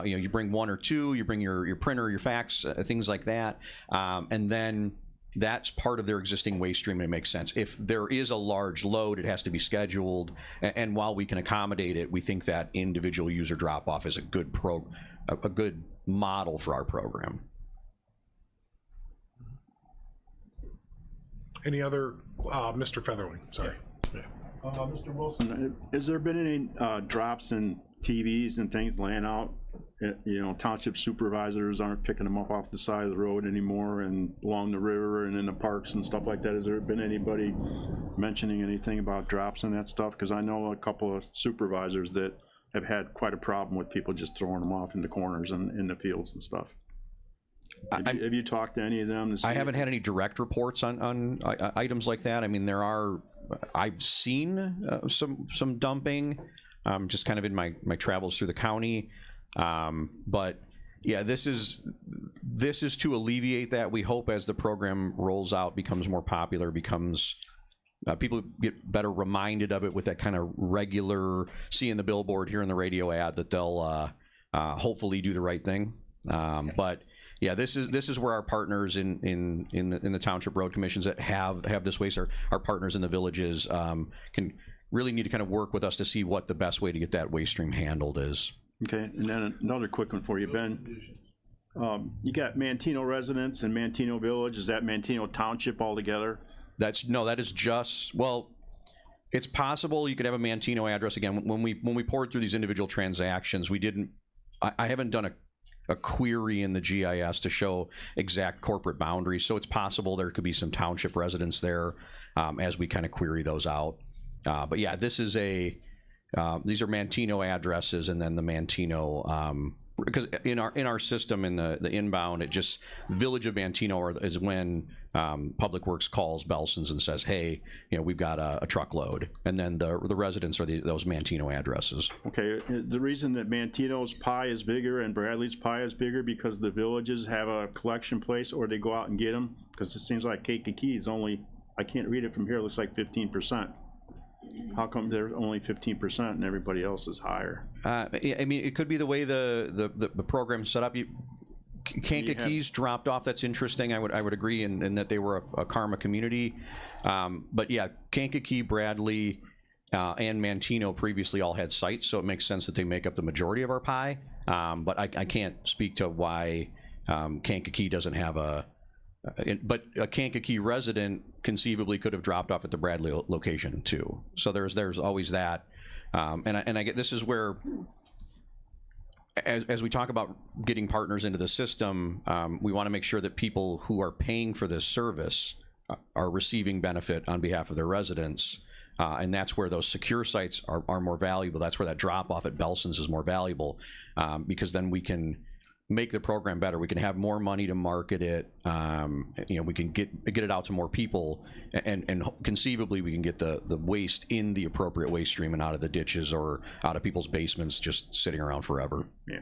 G: You bring one or two, you bring your printer, your fax, things like that, and then that's part of their existing waste stream, and it makes sense. If there is a large load, it has to be scheduled, and while we can accommodate it, we think that individual user drop-off is a good model for our program.
A: Any other, Mr. Featherling, sorry. Yeah.
C: Mr. Wilson, has there been any drops in TVs and things laying out? Township supervisors aren't picking them up off the side of the road anymore and along the river and in the parks and stuff like that. Has there been anybody mentioning anything about drops and that stuff? Because I know a couple of supervisors that have had quite a problem with people just throwing them off in the corners and in the fields and stuff. Have you talked to any of them?
G: I haven't had any direct reports on items like that. I mean, I've seen some dumping, just kind of in my travels through the county. But yeah, this is to alleviate that. We hope as the program rolls out, becomes more popular, people get better reminded of it with that kind of regular seeing the billboard, hearing the radio ad, that they'll hopefully do the right thing. But yeah, this is where our partners in the township road commissions that have this waste, our partners in the villages, can really need to kind of work with us to see what the best way to get that waste stream handled is. Okay, and then another quick one for you, Ben. You got Manteno residents and Manteno Village. Is that Manteno Township altogether? That is just, well, it's possible you could have a Manteno address. Again, when we poured through these individual transactions, I haven't done a query in the GIS to show exact corporate boundaries, so it's possible there could be some township residents there as we kind of query those out. But yeah, this is these are Manteno addresses, and then the Manteno, because in our system, in the inbound, it just Village of Manteno is when Public Works calls Belson's and says, hey, we've got a truckload, and then the residents are those Manteno addresses. Okay, the reason that Manteno's pie is bigger and Bradley's pie is bigger because the villages have a collection place, or they go out and get them, because it seems like Kankakee is only, I can't read it from here, it looks like 15%. How come they're only 15% and everybody else is higher? I mean, it could be the way the program's set up. Kankakee's dropped off. That's interesting. I would agree in that they were a Karma community. But yeah, Kankakee, Bradley, and Manteno previously all had sites, so it makes sense that they make up the majority of our pie. But I can't speak to why Kankakee doesn't have but a Kankakee resident conceivably could have dropped off at the Bradley location too. So there's always that, and I get, this is where, as we talk about getting partners into the system, we want to make sure that people who are paying for this service are receiving benefit on behalf of their residents, and that's where those secure sites are more valuable. That's where that drop off at Belson's is more valuable, because then we can make the program better. We can have more money to market it. We can get it out to more people, and conceivably we can get the waste in the appropriate waste stream and out of the ditches or out of people's basements just sitting around forever. Yeah.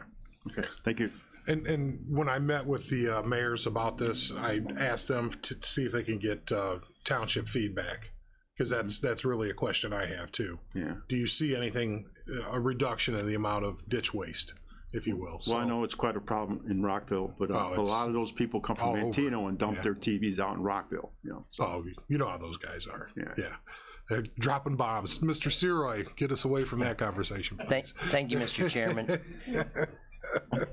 G: Okay. Thank you.
A: And when I met with the mayors about this, I asked them to see if they can get township feedback, because that's really a question I have too. Yeah. Do you see anything, a reduction in the amount of ditch waste, if you will?
C: Well, I know it's quite a problem in Rockville, but a lot of those people come from Manteno and dump their TVs out in Rockville.
A: So you know how those guys are. Yeah. They're dropping bombs. Mr. Seroy, get us away from that conversation, please.
H: Thank you, Mr. Chairman.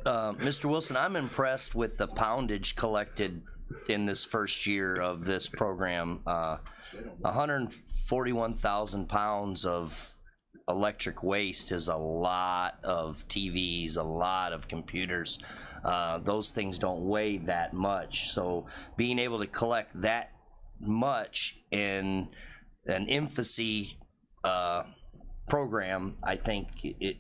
H: Mr. Wilson, I'm impressed with the poundage collected in this first year of this program. 141,000 pounds of electric waste is a lot of TVs, a lot of computers. Those things don't weigh that much. So being able to collect that much in an infancy program, I think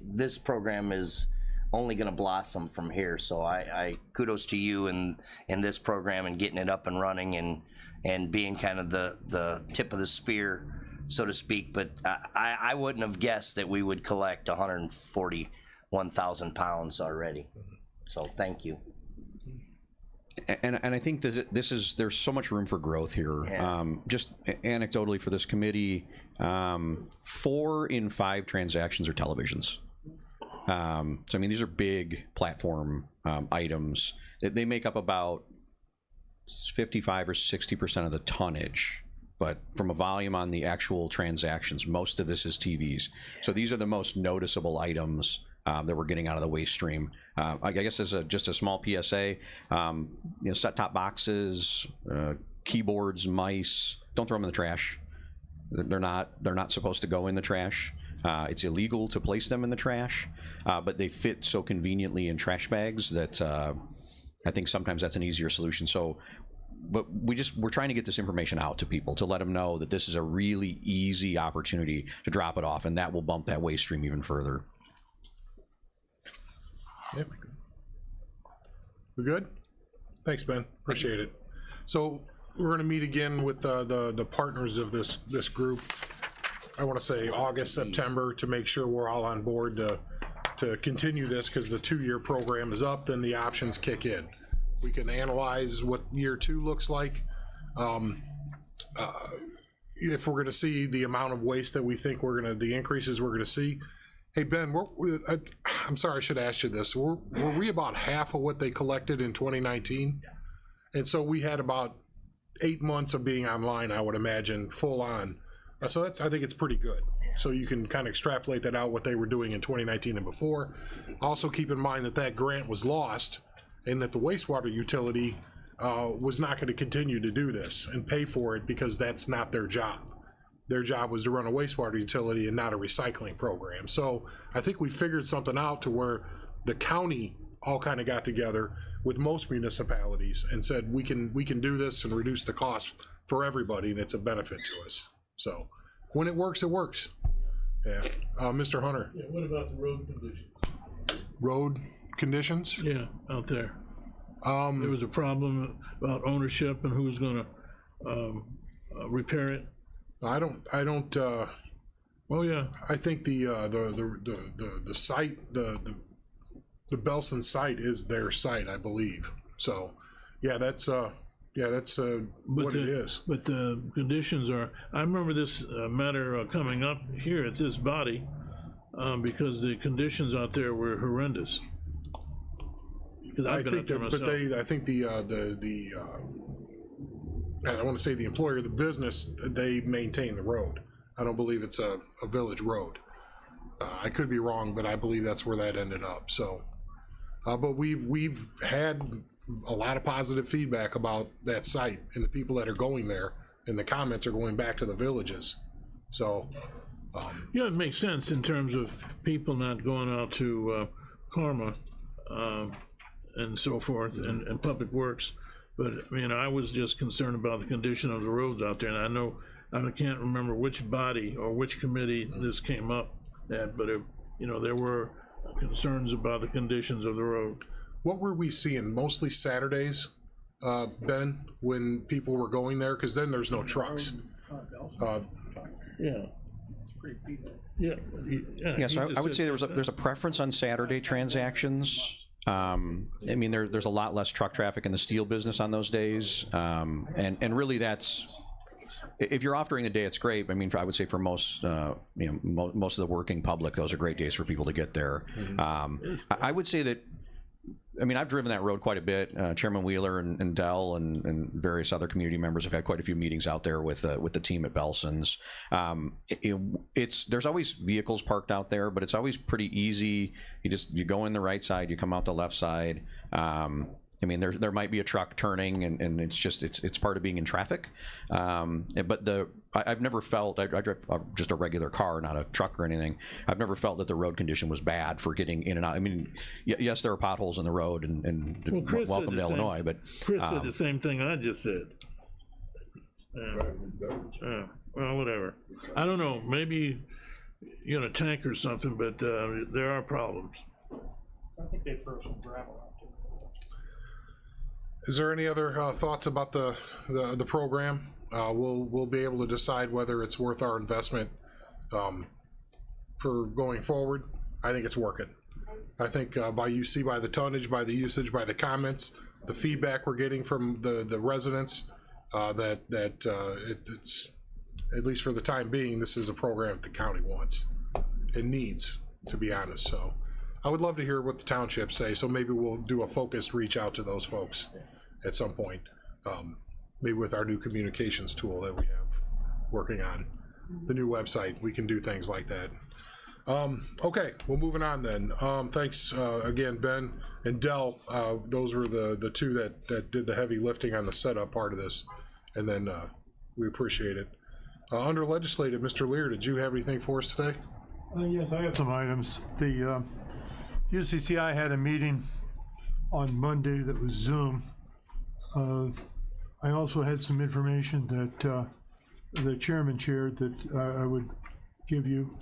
H: this program is only going to blossom from here. So I kudos to you in this program and getting it up and running and being kind of the tip of the spear, so to speak. But I wouldn't have guessed that we would collect 141,000 pounds already. So thank you.
G: And I think there's so much room for growth here.
H: Yeah.
G: Just anecdotally for this committee, 4 in 5 transactions are televisions. So I mean, these are big platform items. They make up about 55 or 60% of the tonnage, but from a volume on the actual transactions, most of this is TVs. So these are the most noticeable items that we're getting out of the waste stream. I guess as just a small PSA, set-top boxes, keyboards, mice, don't throw them in the trash. They're not supposed to go in the trash. It's illegal to place them in the trash, but they fit so conveniently in trash bags that I think sometimes that's an easier solution. So, but we're trying to get this information out to people to let them know that this is a really easy opportunity to drop it off, and that will bump that waste stream even further.
A: Yep. We good? Thanks, Ben. Appreciate it. So we're going to meet again with the partners of this group. I want to say August, September, to make sure we're all on board to continue this, because the 2-year program is up, then the options kick in. We can analyze what year 2 looks like. If we're going to see the amount of waste that we think the increases we're going to see. Hey, Ben, I'm sorry, I should ask you this. Were we about half of what they collected in 2019? And so we had about 8 months of being online, I would imagine, full on. So I think it's pretty good. So you can kind of extrapolate that out, what they were doing in 2019 and before. Also keep in mind that grant was lost, and that the wastewater utility was not going to continue to do this and pay for it, because that's not their job. Their job was to run a wastewater utility and not a recycling program. So I think we figured something out to where the county all kind of got together with most municipalities and said, we can do this and reduce the cost for everybody, and it's a benefit to us. So when it works, it works. Yeah. Mr. Hunter.
E: Yeah, what about the road conditions?
A: Road conditions?
E: Yeah, out there. There was a problem about ownership and who was going to repair it.
A: I don't.
E: Oh yeah.
A: I think the site, the Belson site is their site, I believe. So, yeah, that's what it is.
E: But the conditions are. I remember this matter coming up here at this body because the conditions out there were horrendous.
A: I think that, but I think I don't want to say the employer, the business, they maintain the road. I don't believe it's a village road. I could be wrong, but I believe that's where that ended up. So, but we've had a lot of positive feedback about that site, and the people that are going there, and the comments are going back to the villages. So,
E: yeah, it makes sense in terms of people not going out to Karma and so forth, and Public Works. But I mean, I was just concerned about the condition of the roads out there, and I know I can't remember which body or which committee this came up at, but there were concerns about the conditions of the road.
A: What were we seeing? Mostly Saturdays, Ben, when people were going there, because then there's no trucks.
E: Yeah.
G: Yeah, so I would say there's a preference on Saturday transactions. I mean, there's a lot less truck traffic in the steel business on those days, and really that's, if you're off during the day, it's great. I mean, I would say for most, most of the working public, those are great days for people to get there. I would say that, I mean, I've driven that road quite a bit. Chairman Wheeler and Dell and various other community members have had quite a few meetings out there with the team at Belson's. There's always vehicles parked out there, but it's always pretty easy. You go in the right side, you come out the left side. I mean, there might be a truck turning, and it's just it's part of being in traffic. But I've never felt I drive just a regular car, not a truck or anything. I've never felt that the road condition was bad for getting in and out. I mean, yes, there are potholes in the road, and
E: Well, Chris
G: welcome
E: said
G: to
E: the same-
G: Illinois, but
E: Chris said the same thing I just said. Well, whatever. I don't know, maybe, you know, tank or something, but there are problems.
I: I think they throw some gravel out there.
A: Is there any other thoughts about the program? We'll be able to decide whether it's worth our investment for going forward. I think it's working. I think by the tonnage, by the usage, by the comments, the feedback we're getting from the residents, it's, at least for the time being, this is a program the county wants and needs, to be honest. So I would love to hear what the townships say, so maybe we'll do a focused reach out to those folks at some point, maybe with our new communications tool that we have working on the new website. We can do things like that. Okay, well, moving on then. Thanks again, Ben and Dell. Those were the two that did the heavy lifting on the setup part of this, and then we appreciate it. Under legislative, Mr. Lear, did you have anything for us today?
J: Yes, I have some items. The UCCI had a meeting on Monday that was Zoom. I also had some information that the chairman shared that I would give you.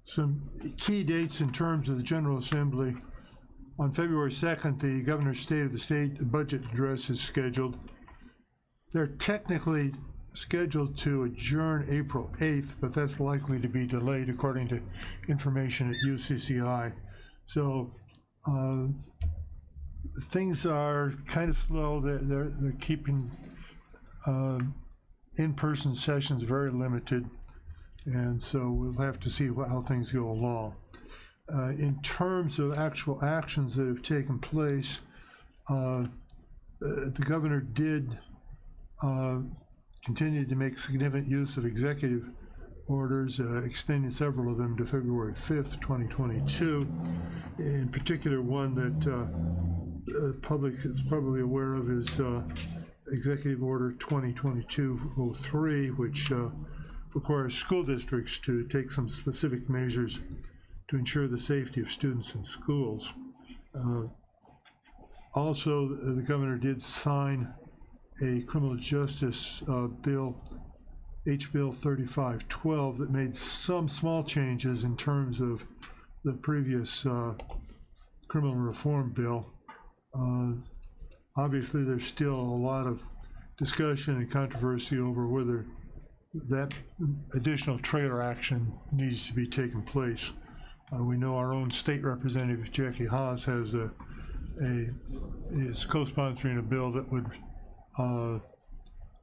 J: Some key dates in terms of the General Assembly. On February 2nd, the Governor's State of the State budget address is scheduled. They're technically scheduled to adjourn April 8th, but that's likely to be delayed according to information at UCCI. So things are kind of slow. They're keeping in-person sessions very limited, and so we'll have to see how things go along. In terms of actual actions that have taken place, the governor did continued to make significant use of executive orders, extending several of them to February 5th, 2022. In particular, one that the public is probably aware of is Executive Order 2022-03, which requires school districts to take some specific measures to ensure the safety of students in schools. Also, the governor did sign a criminal justice bill, H.Bill 3512, that made some small changes in terms of the previous criminal reform bill. Obviously, there's still a lot of discussion and controversy over whether that additional trailer action needs to be taken place. We know our own state representative, Jackie Haas, is co-sponsoring a bill that would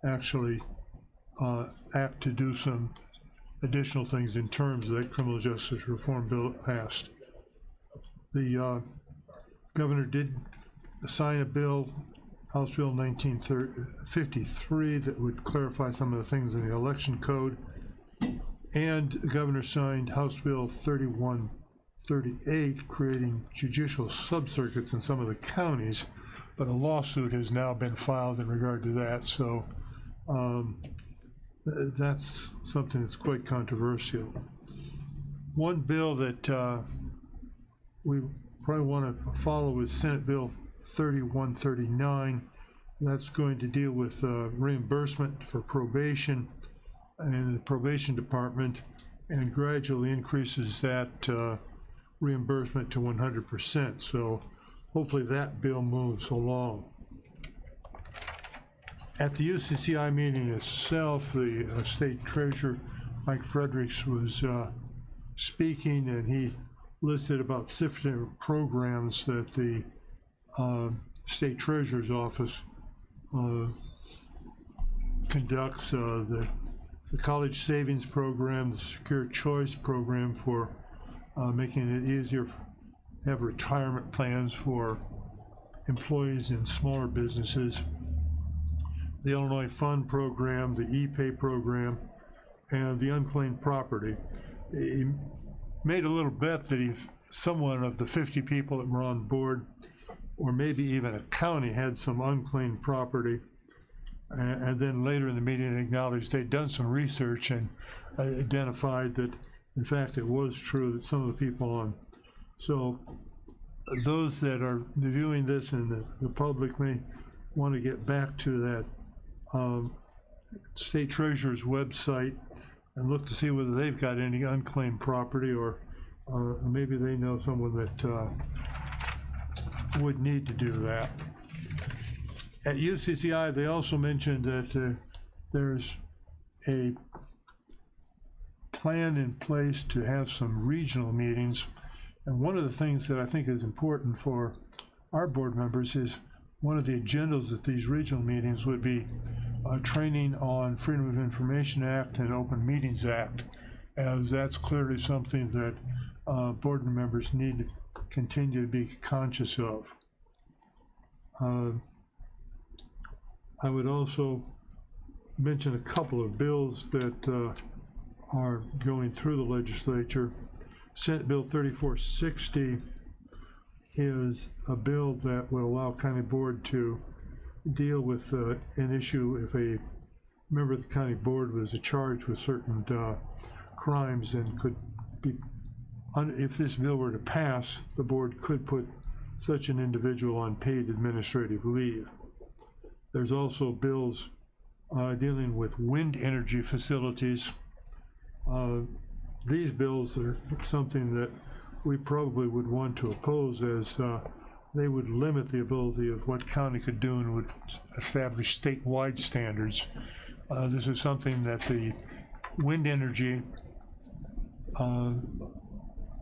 J: actually act to do some additional things in terms of that criminal justice reform bill that passed. The governor did sign a bill, House Bill 1953, that would clarify some of the things in the election code, and the governor signed House Bill 3138, creating judicial subcircuits in some of the counties, but a lawsuit has now been filed in regard to that, so that's something that's quite controversial. One bill that we probably want to follow is Senate Bill 3139. That's going to deal with reimbursement for probation and the probation department, and gradually increases that reimbursement to 100%. So hopefully that bill moves along. At the UCCI meeting itself, the state treasurer, Mike Fredericks, was speaking, and he listed about 6 different programs that the state treasurer's office conducts. The college savings program, the secure choice program for making it easier to have retirement plans for employees in smaller businesses, the Illinois Fund program, the ePay program, and the unclaimed property. He made a little bet that if someone of the 50 people that were on board or maybe even a county had some unclaimed property, and then later in the meeting acknowledged they'd done some research and identified that, in fact, it was true that some of the people on. So those that are viewing this and the public may want to get back to that state treasurer's website and look to see whether they've got any unclaimed property, or maybe they know someone that would need to do that. At UCCI, they also mentioned that there's a plan in place to have some regional meetings. And one of the things that I think is important for our board members is one of the agendas at these regional meetings would be training on Freedom of Information Act and Open Meetings Act, as that's clearly something that board members need to continue to be conscious of. I would also mention a couple of bills that are going through the legislature. Senate Bill 3460 is a bill that would allow county board to deal with an issue if a member of the county board was charged with certain crimes and could be, if this bill were to pass, the board could put such an individual on paid administrative leave. There's also bills dealing with wind energy facilities. These bills are something that we probably would want to oppose, as they would limit the ability of what county could do and would establish statewide standards. This is something that the wind energy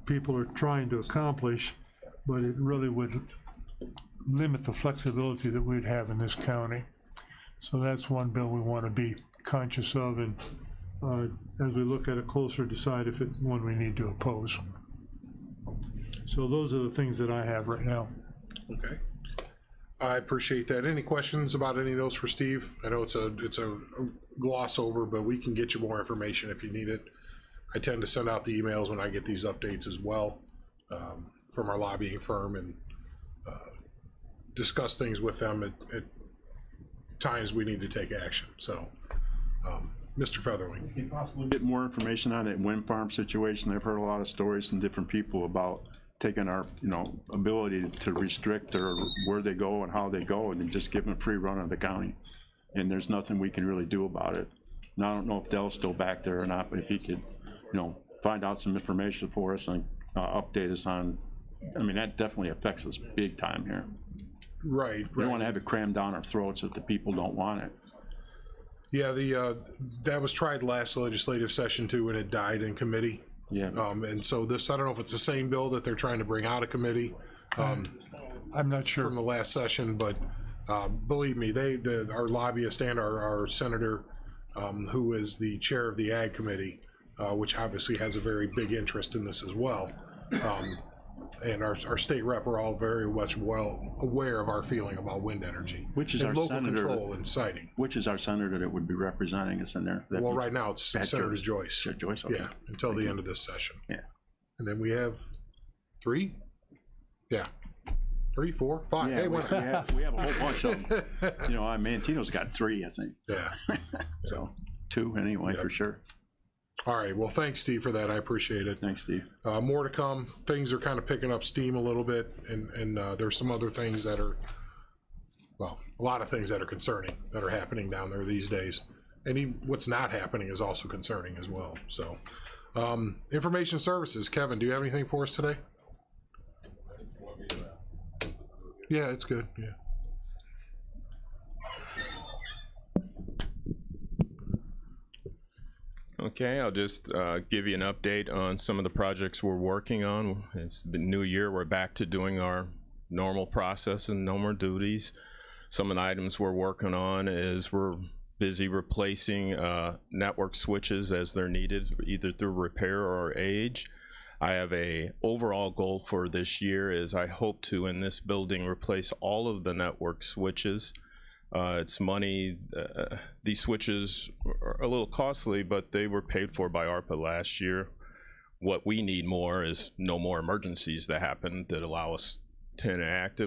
J: people are trying to accomplish, but it really would limit the flexibility that we'd have in this county. So that's one bill we want to be conscious of, and as we look at it closer, decide if it's one we need to oppose. So those are the things that I have right now.
A: Okay. I appreciate that. Any questions about any of those for Steve? I know it's a gloss over, but we can get you more information if you need it. I tend to send out the emails when I get these updates as well from our lobbying firm, and discuss things with them at times we need to take action. So, Mr. Featherling.
C: Can you possibly get more information on that wind farm situation? I've heard a lot of stories from different people about taking our, ability to restrict or where they go and how they go, and then just give them a free run of the county. And there's nothing we can really do about it. And I don't know if Dell's still back there or not, but if he could, find out some information for us and update us on, that definitely affects us big time here.
A: Right.
C: We don't want to have it crammed down our throats if the people don't want it.
A: Yeah, that was tried last legislative session too, and it died in committee.
C: Yeah.
A: And so this, I don't know if it's the same bill that they're trying to bring out of committee.
J: I'm not sure.
A: From the last session, but believe me, our lobbyist and our senator, who is the chair of the Ag Committee, which obviously has a very big interest in this as well, and our state rep are all very much well aware of our feeling about wind energy.
C: Which is
A: and
C: our
A: local
C: senator.
A: control and siting.
C: Which is our senator that would be representing us in there?
A: Well, right now it's Senator Joyce.
C: Joyce, okay.
A: Yeah, until the end of this session.
C: Yeah.
A: And then we have 3? Yeah. 3, 4, 5.
C: Yeah,
A: Hey,
C: we have a whole bunch of them. Mantino's got 3, I think.
A: Yeah.
C: So 2 anyway,
A: Yep.
C: for sure.
A: All right. Well, thanks, Steve, for that. I appreciate it.
C: Thanks, Steve.
A: More to come. Things are kind of picking up steam a little bit, and there's some other things that are, well, a lot of things that are concerning that are happening down there these days. And even what's not happening is also concerning as well. So, information services. Kevin, do you have anything for us today? Yeah, it's good. Yeah.
K: Okay, I'll just give you an update on some of the projects we're working on. It's the new year, we're back to doing our normal process and no more duties. Some of the items we're working on is we're busy replacing network switches as they're needed, either through repair or age. I have a overall goal for this year is I hope to, in this building, replace all of the network switches. It's money, these switches are a little costly, but they were paid for by ARPA last year. What we need more is no more emergencies that happen that allow us to interact.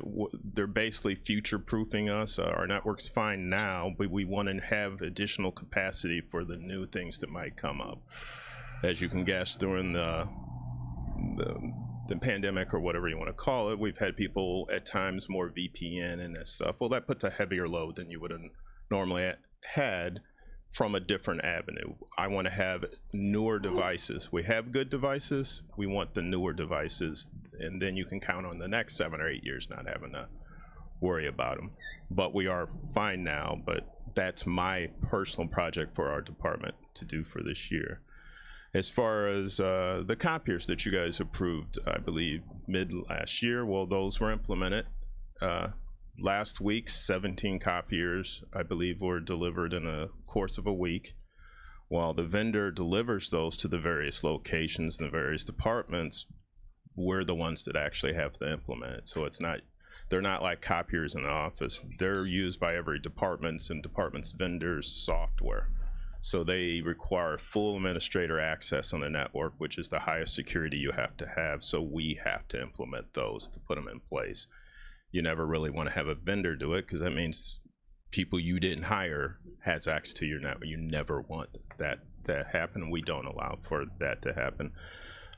K: They're basically future-proofing us. Our network's fine now, but we want to have additional capacity for the new things that might come up. As you can guess, during the pandemic, or whatever you want to call it, we've had people at times more VPN and that stuff. Well, that puts a heavier load than you would have normally had from a different avenue. I want to have newer devices. We have good devices. We want the newer devices, and then you can count on the next 7 or 8 years not having to worry about them. But we are fine now, but that's my personal project for our department to do for this year. As far as the copiers that you guys approved, I believe mid last year, well, those were implemented. Last week, 17 copiers, I believe, were delivered in the course of a week. While the vendor delivers those to the various locations and the various departments, we're the ones that actually have to implement it. So it's not, they're not like copiers in the office. They're used by every department's and department's vendors software. So they require full administrator access on the network, which is the highest security you have to have. So we have to implement those to put them in place. You never really want to have a vendor do it, because that means people you didn't hire has access to your network. You never want that to happen. We don't allow for that to happen.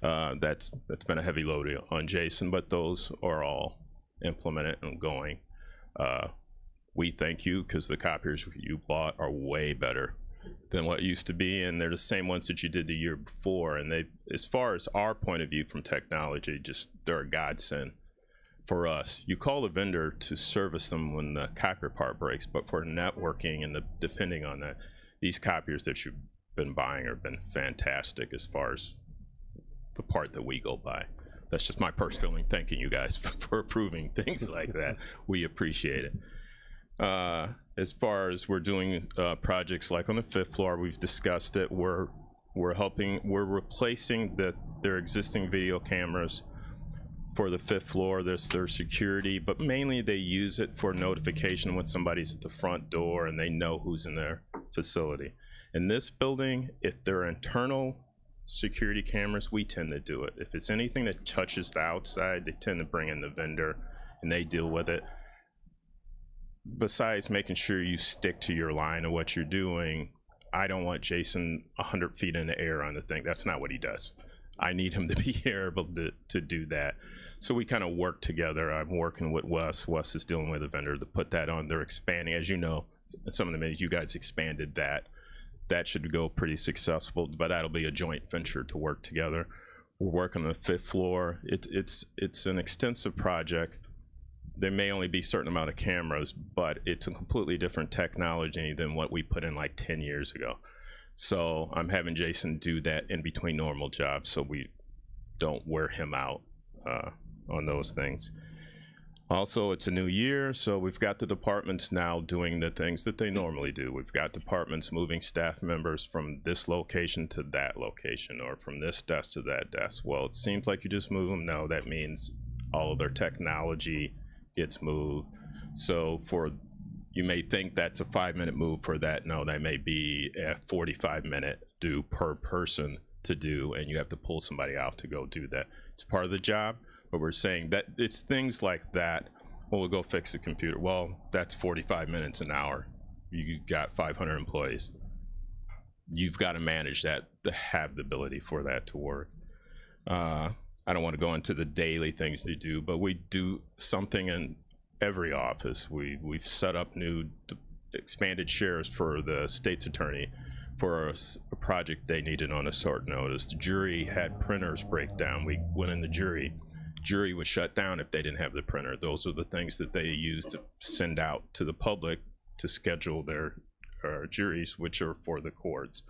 K: That's been a heavy load on Jason, but those are all implemented and going. We thank you, because the copiers you bought are way better than what used to be, and they're the same ones that you did the year before. And they, as far as our point of view from technology, just they're a godsend for us. You call the vendor to service them when the copier part breaks, but for networking and depending on that, these copiers that you've been buying have been fantastic as far as the part that we go by. That's just my personal feeling, thanking you guys for approving things like that. We appreciate it. As far as we're doing projects like on the 5th floor, we've discussed it. We're replacing their existing video cameras for the 5th floor. There's their security, but mainly they use it for notification when somebody's at the front door and they know who's in their facility. In this building, if they're internal security cameras, we tend to do it. If it's anything that touches the outside, they tend to bring in the vendor and they deal with it. Besides making sure you stick to your line of what you're doing, I don't want Jason 100 feet in the air on the thing. That's not what he does. I need him to be able to do that. So we kind of work together. I'm working with Wes. Wes is dealing with a vendor to put that on. They're expanding. As you know, some of the minutes you guys expanded that. That should go pretty successful, but that'll be a joint venture to work together. We're working on the 5th floor. It's an extensive project. There may only be a certain amount of cameras, but it's a completely different technology than what we put in like 10 years ago. So I'm having Jason do that in between normal jobs so we don't wear him out on those things. Also, it's a new year, so we've got the departments now doing the things that they normally do. We've got departments moving staff members from this location to that location, or from this desk to that desk. Well, it seems like you just move them. No, that means all of their technology gets moved. So you may think that's a 5-minute move for that. No, that may be a 45-minute do per person to do, and you have to pull somebody out to go do that. It's part of the job, but we're saying that it's things like that. Well, we'll go fix the computer. Well, that's 45 minutes an hour. You got 500 employees. You've got to manage that to have the ability for that to work. I don't want to go into the daily things to do, but we do something in every office. We've set up new expanded shares for the state's attorney for a project they needed on a short notice. The jury had printers break down. We went in the jury was shut down if they didn't have the printer. Those are the things that they use to send out to the public to schedule their juries, which are for the courts.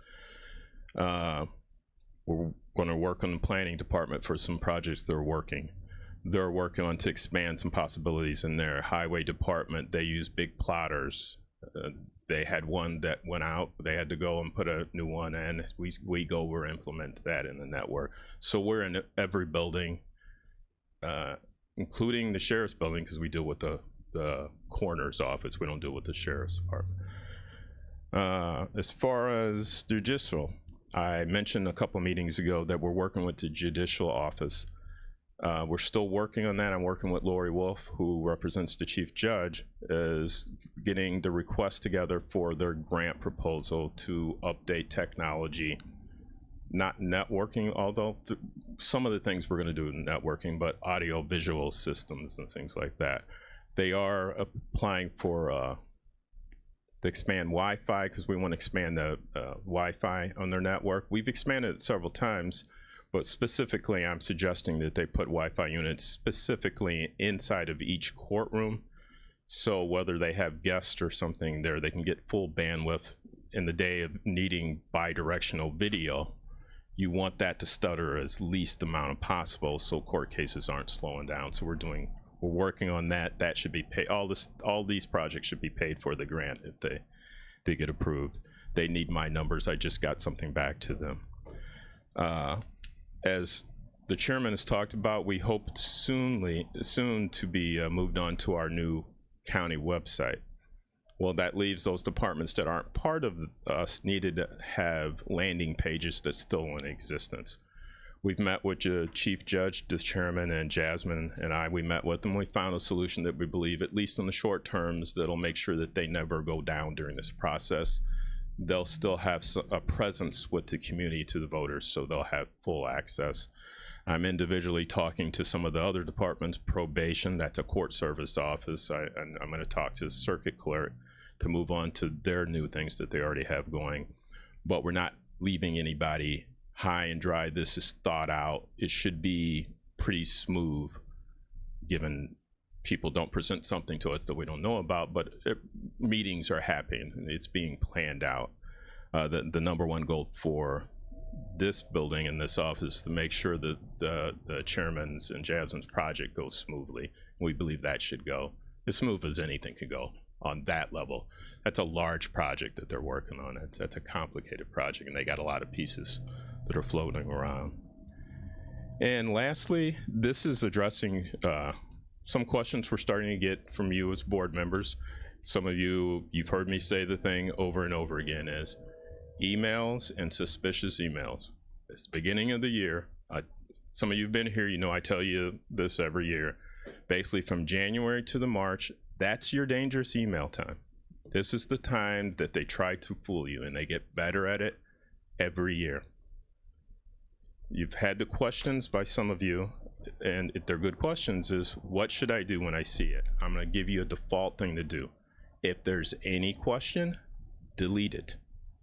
K: We're going to work on the planning department for some projects they're working on to expand some possibilities in their highway department. They use big plotters. They had one that went out. They had to go and put a new one in. We go over implement that in the network. So we're in every building, including the sheriff's building, because we deal with the coroner's office. We don't deal with the sheriff's department. As far as judicial, I mentioned a couple meetings ago that we're working with the judicial office. We're still working on that. I'm working with Lori Wolf, who represents the chief judge, is getting the request together for their grant proposal to update technology. Not networking, although some of the things we're going to do in networking, but audio visual systems and things like that. They are applying for to expand Wi-Fi, because we want to expand the Wi-Fi on their network. We've expanded it several times, but specifically I'm suggesting that they put Wi-Fi units specifically inside of each courtroom, so whether they have guests or something there, they can get full bandwidth. In the day of needing bi-directional video, you want that to stutter as least amount possible, so court cases aren't slowing down. So we're working on that. That should be paid. All these projects should be paid for the grant if they get approved. They need my numbers. I just got something back to them. As the chairman has talked about, we hope soon to be moved on to our new county website. Well, that leaves those departments that aren't part of us needed to have landing pages that's still in existence. We've met with the chief judge, the chairman, and Jasmine and I. We met with them. We found a solution that we believe, at least in the short terms, that'll make sure that they never go down during this process. They'll still have a presence with the community, to the voters, so they'll have full access. I'm individually talking to some of the other departments. Probation, that's a court service office. And I'm going to talk to the circuit clerk to move on to their new things that they already have going. But we're not leaving anybody high and dry. This is thought out. It should be pretty smooth, given people don't present something to us that we don't know about, but meetings are happening. It's being planned out. The number one goal for this building and this office is to make sure that the chairman's and Jasmine's project goes smoothly. We believe that should go as smooth as anything can go on that level. That's a large project that they're working on. That's a complicated project, and they got a lot of pieces that are floating around. And lastly, this is addressing some questions we're starting to get from you as board members. Some of you've heard me say the thing over and over again, is emails and suspicious emails. It's the beginning of the year. Some of you have been here, you know I tell you this every year. Basically from January to the March, that's your dangerous email time. This is the time that they try to fool you, and they get better at it every year. You've had the questions by some of you, and if they're good questions, is what should I do when I see it? I'm going to give you a default thing to do. If there's any question, delete it.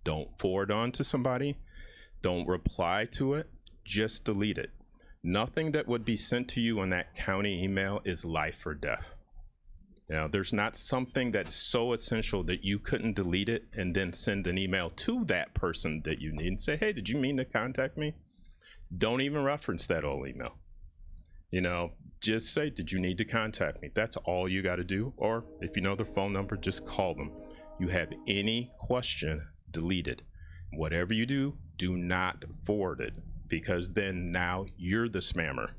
K: Don't forward on to somebody. Don't reply to it. Just delete it. Nothing that would be sent to you on that county email is life or death. Now, there's not something that's so essential that you couldn't delete it and then send an email to that person that you need and say, hey, did you mean to contact me? Don't even reference that old email. You know, just say, did you need to contact me? That's all you got to do. Or if you know their phone number, just call them. You have any question, delete it. Whatever you do, do not forward it, because then now you're the spammer.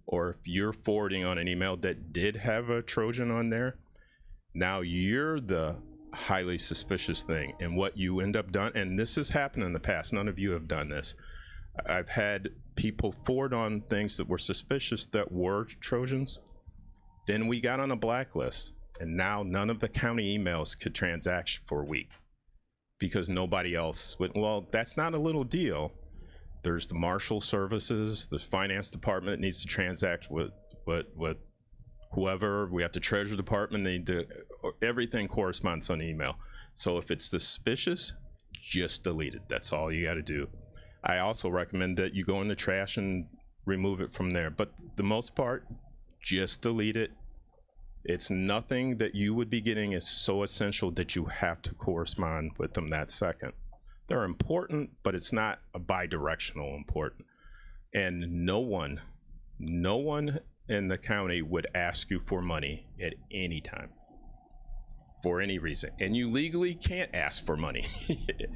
K: Or if you're forwarding on an email that did have a Trojan on there, now you're the highly suspicious thing. And what you end up done, and this has happened in the past, none of you have done this. I've had people forward on things that were suspicious that were Trojans. Then we got on a blacklist, and now none of the county emails could transact for a week because nobody else would. Well, that's not a little deal. There's the marshal services, the finance department needs to transact with whoever. We have the treasury department, need to, everything corresponds on email. So if it's suspicious, just delete it. That's all you got to do. I also recommend that you go in the trash and remove it from there. But the most part, just delete it. It's nothing that you would be getting is so essential that you have to correspond with them that second. They're important, but it's not a bi-directional important. And no one in the county would ask you for money at any time for any reason. And you legally can't ask for money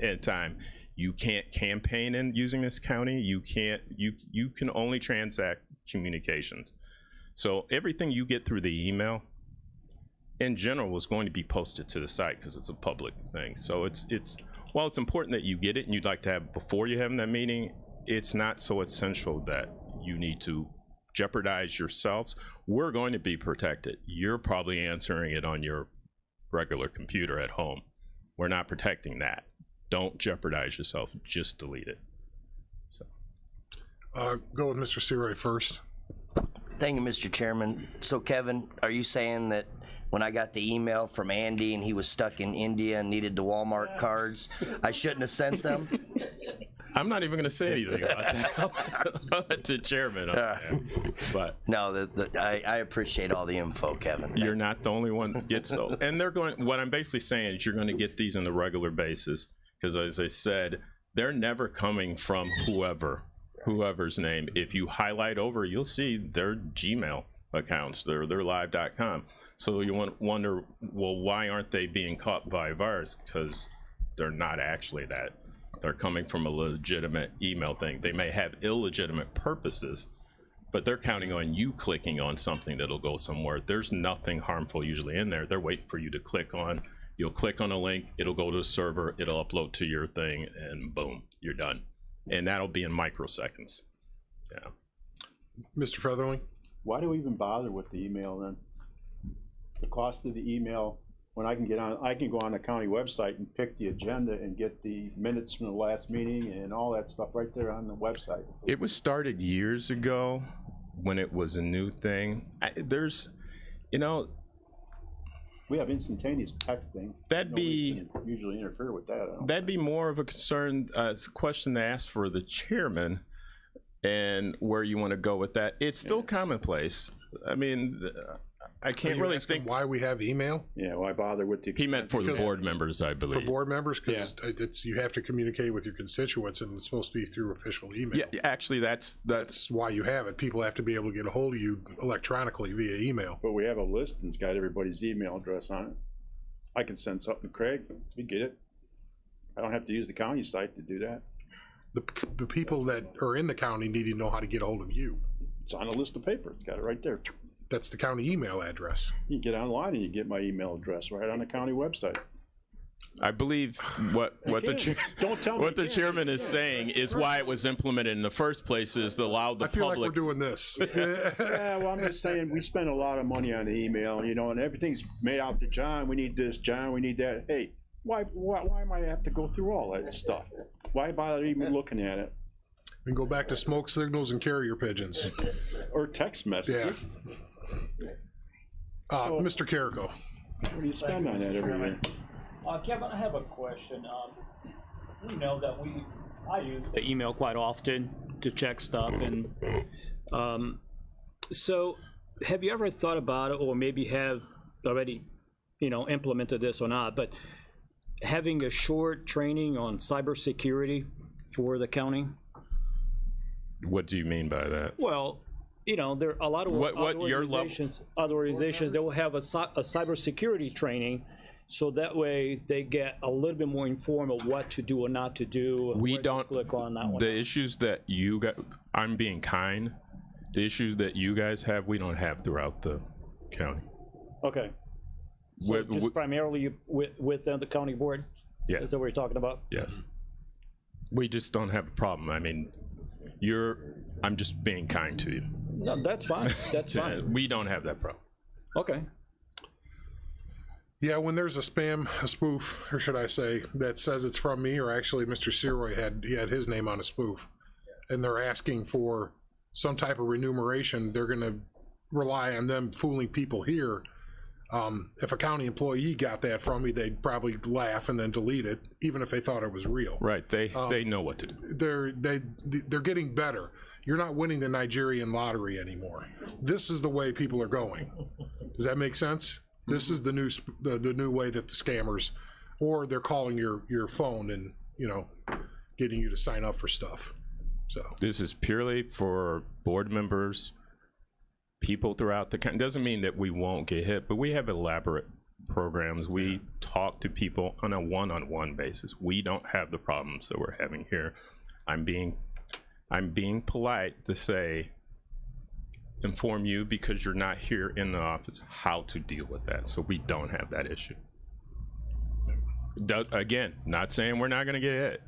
K: at a time. You can't campaign in using this county. You can only transact communications. So everything you get through the email in general is going to be posted to the site because it's a public thing. So while it's important that you get it and you'd like to have it before you have that meeting, it's not so essential that you need to jeopardize yourselves, we're going to be protected. You're probably answering it on your regular computer at home. We're not protecting that. Don't jeopardize yourself, just delete it. So.
A: Go with Mr. Seroy first.
H: Thank you, Mr. Chairman. So Kevin, are you saying that when I got the email from Andy and he was stuck in India and needed the Walmart cards, I shouldn't have sent them?
K: I'm not even going to say anything about that. I'll let the chairman on that. But
H: no, I appreciate all the info, Kevin.
K: You're not the only one that gets those. And they're going, what I'm basically saying is you're going to get these on a regular basis, because as I said, they're never coming from whoever's name. If you highlight over, you'll see their Gmail accounts, their live.com. So you wonder, well, why aren't they being caught by a virus? Because they're not actually that. They're coming from a legitimate email thing. They may have illegitimate purposes, but they're counting on you clicking on something that'll go somewhere. There's nothing harmful usually in there. They're waiting for you to click on. You'll click on a link, it'll go to a server, it'll upload to your thing, and boom, you're done. And that'll be in microseconds. Yeah.
A: Mr. Featherling?
C: Why do we even bother with the email then? The cost of the email, when I can go on the county website and pick the agenda and get the minutes from the last meeting and all that stuff right there on the website.
K: It was started years ago when it was a new thing.
C: We have instantaneous texting.
K: That'd be
C: usually interfere with that.
K: That'd be more of a concern, question to ask for the chairman, and where you want to go with that. It's still commonplace. I mean, I can't really think
A: why we have email.
C: Yeah, why bother with the?
K: He meant for the board members, I believe.
A: For board members, because it's you have to communicate with your constituents, and it's supposed to be through official email.
K: Yeah, actually, that's
A: why you have it. People have to be able to get a hold of you electronically via email.
C: But we have a list and it's got everybody's email address on it. I can send something to Craig. You get it. I don't have to use the county site to do that.
A: The people that are in the county need to know how to get a hold of you.
C: It's on a list of paper. It's got it right there.
A: That's the county email address.
C: You get online and you get my email address right on the county website.
K: I believe what the chairman is saying is why it was implemented in the first place is to allow the public.
A: I feel like we're doing this.
C: Yeah, well, I'm just saying we spend a lot of money on the email, and everything's made out to John. We need this, John. We need that. Hey, why am I have to go through all that stuff? Why bother even looking at it?
A: And go back to smoke signals and carrier pigeons.
C: Or text messages.
A: Yeah. Mr. Carrico.
C: What do you spend on that every year?
I: Kevin, I have a question. We know that I use the email quite often to check stuff, and so have you ever thought about it, or maybe have already, implemented this or not, but having a short training on cybersecurity for the county?
K: What do you mean by that?
I: Well, there are a lot of other organizations that will have a cybersecurity training, so that way they get a little bit more informed of what to do or not to do.
K: We don't
I: click on that one.
K: The issues that you got, I'm being kind. The issues that you guys have, we don't have throughout the county.
I: Okay. So just primarily with the county board?
K: Yeah.
I: Is that what you're talking about?
K: Yes. We just don't have a problem. I mean, I'm just being kind to you.
I: No, that's fine. That's fine.
K: We don't have that problem.
I: Okay.
A: Yeah, when there's a spoof, or should I say, that says it's from me, or actually Mr. Seroy had his name on a spoof, and they're asking for some type of remuneration, they're going to rely on them fooling people here. If a county employee got that from me, they'd probably laugh and then delete it, even if they thought it was real.
K: Right, they know what to do.
A: They're getting better. You're not winning the Nigerian lottery anymore. This is the way people are going. Does that make sense? This is the new way that the scammers, or they're calling your phone and getting you to sign up for stuff. So
K: this is purely for board members, people throughout the country. Doesn't mean that we won't get hit, but we have elaborate programs. We talk to people on a one-on-one basis. We don't have the problems that we're having here. I'm being polite to say, inform you because you're not here in the office how to deal with that, so we don't have that issue. Again, not saying we're not going to get hit,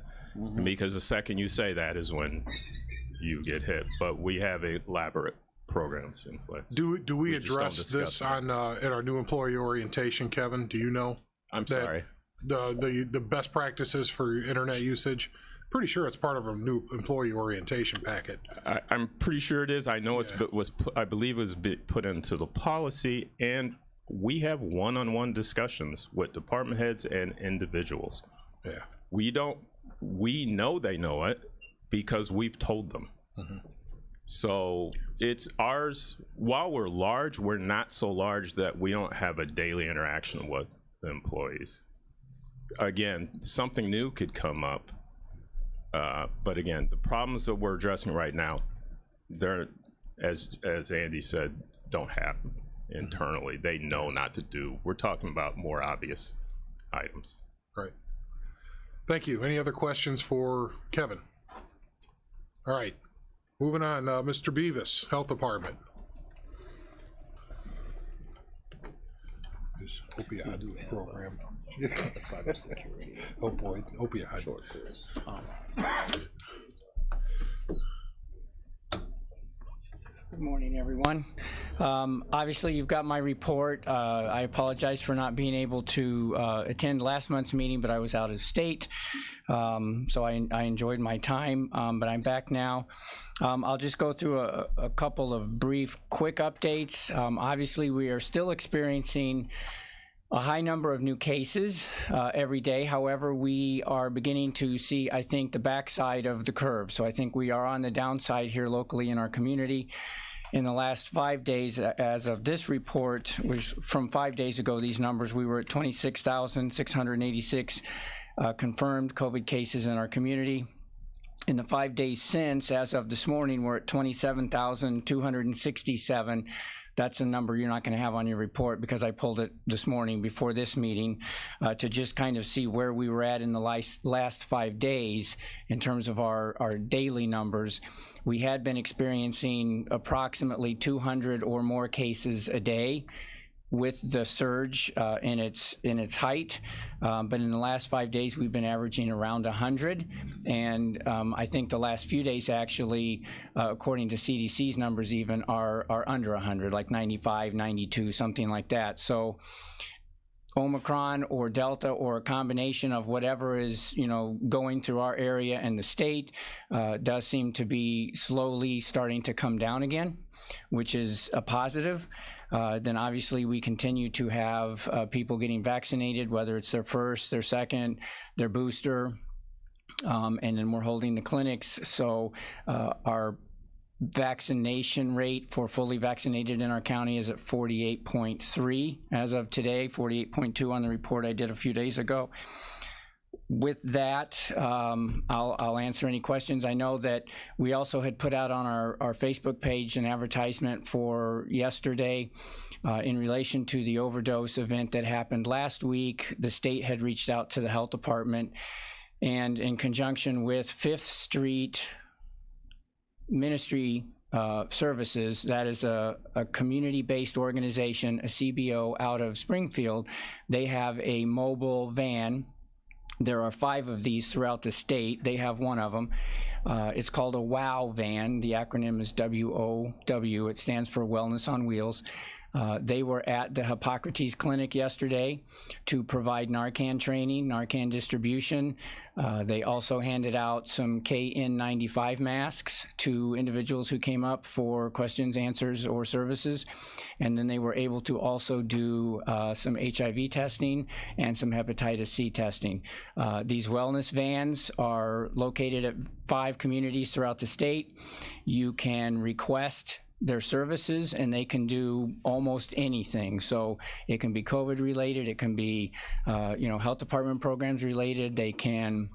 K: because the second you say that is when you get hit, but we have elaborate programs in place.
A: Do we
K: just don't
A: address
K: discuss
A: this
K: it.
A: on, at our new employee orientation, Kevin? Do you know?
K: I'm
A: that
K: sorry.
A: The best practices for internet usage? Pretty sure it's part of a new employee orientation packet.
K: I'm pretty sure it is. I know I believe it was put into the policy, and we have one-on-one discussions with department heads and individuals.
A: Yeah.
K: We know they know it because we've told them. So it's ours. While we're large, we're not so large that we don't have a daily interaction with the employees. Again, something new could come up. But again, the problems that we're addressing right now, they're, as Andy said, don't happen internally. They know not to do. We're talking about more obvious items.
A: Right. Thank you. Any other questions for Kevin? All right. Moving on, Mr. Beavis, Health Department. His opioid program.
I: Cybersecurity.
A: Oh boy, opioid.
I: Short course.
L: Good morning, everyone. Obviously, you've got my report. I apologize for not being able to attend last month's meeting, but I was out of state, so I enjoyed my time, but I'm back now. I'll just go through a couple of brief, quick updates. Obviously, we are still experiencing a high number of new cases every day. However, we are beginning to see, I think, the backside of the curve. So I think we are on the downside here locally in our community. In the last 5 days, as of this report, which from 5 days ago, these numbers, we were at 26,686 confirmed COVID cases in our community. In the 5 days since, as of this morning, we're at 27,267. That's a number you're not going to have on your report because I pulled it this morning before this meeting to just kind of see where we were at in the last 5 days in terms of our daily numbers. We had been experiencing approximately 200 or more cases a day with the surge in its height, but in the last 5 days we've been averaging around 100, and I think the last few days actually, according to CDC's numbers, even are under 100, like 95, 92, something like that. So Omicron or Delta or a combination of whatever is going through our area and the state does seem to be slowly starting to come down again, which is a positive. Then obviously we continue to have people getting vaccinated, whether it's their first, their second, their booster, and then we're holding the clinics. So our vaccination rate for fully vaccinated in our county is at 48.3 as of today, 48.2 on the report I did a few days ago. With that, I'll answer any questions. I know that we also had put out on our Facebook page an advertisement for yesterday in relation to the overdose event that happened last week. The state had reached out to the health department, and in conjunction with Fifth Street Ministry Services, that is a community-based organization, a CBO out of Springfield. They have a mobile van. There are 5 of these throughout the state. They have one of them. It's called a WOW van. The acronym is WOW. It stands for Wellness on Wheels. They were at the Hippocrates Clinic yesterday to provide Narcan training, Narcan distribution. They also handed out some KN95 masks to individuals who came up for questions, answers, or services. And then they were able to also do some HIV testing and some hepatitis C testing. These wellness vans are located at 5 communities throughout the state. You can request their services and they can do almost anything. So it can be COVID related, it can be health department programs related, they can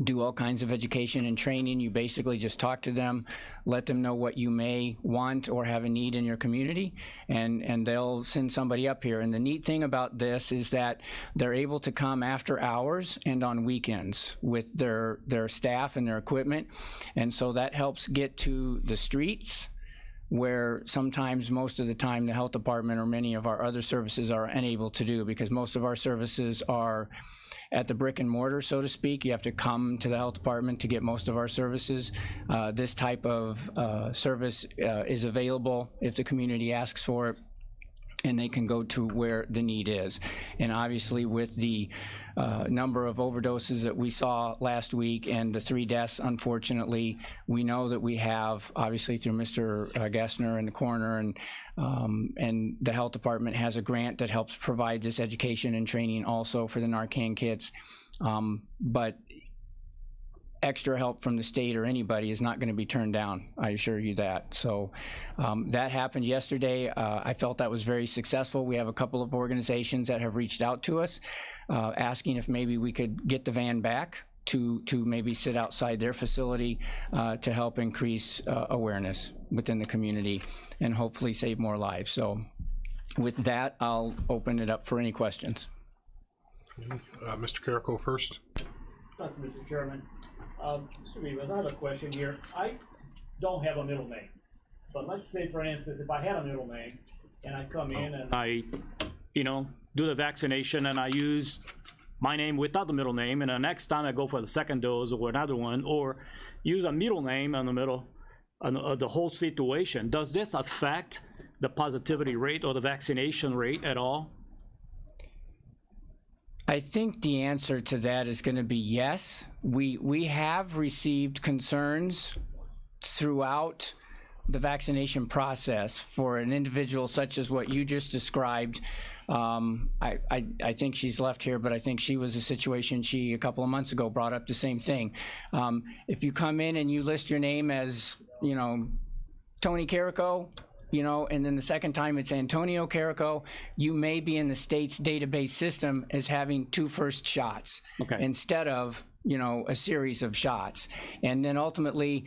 L: do all kinds of education and training. You basically just talk to them, let them know what you may want or have a need in your community, and they'll send somebody up here. And the neat thing about this is that they're able to come after hours and on weekends with their staff and their equipment, and so that helps get to the streets where sometimes, most of the time, the health department or many of our other services are unable to do, because most of our services are at the brick and mortar, so to speak. You have to come to the health department to get most of our services. This type of service is available if the community asks for it, and they can go to where the need is. And obviously with the number of overdoses that we saw last week and the 3 deaths, unfortunately, we know that we have, obviously through Mr. Gessner and the coroner and the health department has a grant that helps provide this education and training also for the Narcan kits. But extra help from the state or anybody is not going to be turned down, I assure you that. So that happened yesterday. I felt that was very successful. We have a couple of organizations that have reached out to us asking if maybe we could get the van back to maybe sit outside their facility to help increase awareness within the community and hopefully save more lives. So with that, I'll open it up for any questions.
A: Mr. Carrico first.
I: Thank you, Mr. Chairman. Mr. Rivas, I have a question here. I don't have a middle name, but let's say, for instance, if I had a middle name and I come in and I, do the vaccination and I use my name without the middle name, and the next time I go for the second dose or another one, or use a middle name in the middle of the whole situation, does this affect the positivity rate or the vaccination rate at all?
L: I think the answer to that is going to be yes. We have received concerns throughout the vaccination process for an individual such as what you just described. I think she's left here, but I think she was a situation she a couple of months ago brought up the same thing. If you come in and you list your name as, Tony Carrico, and then the second time it's Antonio Carrico, you may be in the state's database system as having 2 first shots instead of, a series of shots. And then ultimately,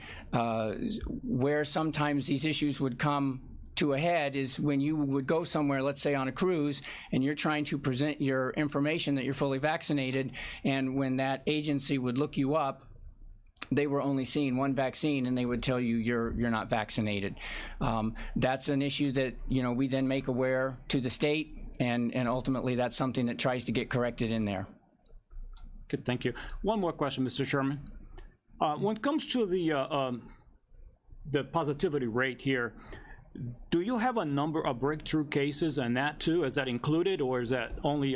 L: where sometimes these issues would come to a head is when you would go somewhere, let's say on a cruise, and you're trying to present your information that you're fully vaccinated, and when that agency would look you up, they were only seeing 1 vaccine and they would tell you you're not vaccinated. That's an issue that we then make aware to the state, and ultimately that's something that tries to get corrected in there.
I: Good, thank you. One more question, Mr. Chairman. When it comes to the positivity rate here, do you have a number of breakthrough cases and that too? Is that included, or is that only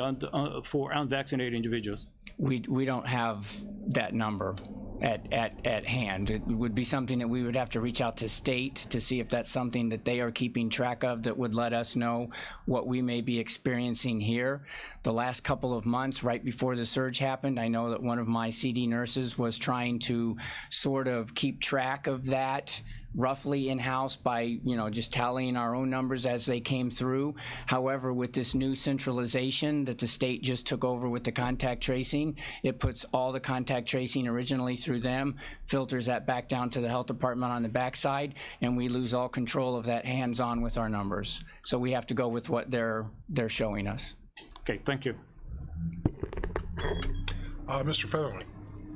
I: for unvaccinated individuals?
L: We don't have that number at hand. It would be something that we would have to reach out to state to see if that's something that they are keeping track of that would let us know what we may be experiencing here. The last couple of months, right before the surge happened, I know that one of my CD nurses was trying to sort of keep track of that roughly in-house by, just tallying our own numbers as they came through. However, with this new centralization that the state just took over with the contact tracing, it puts all the contact tracing originally through them, filters that back down to the health department on the backside, and we lose all control of that hands-on with our numbers. So we have to go with what they're showing us.
I: Okay, thank you.
A: Mr. Featherling.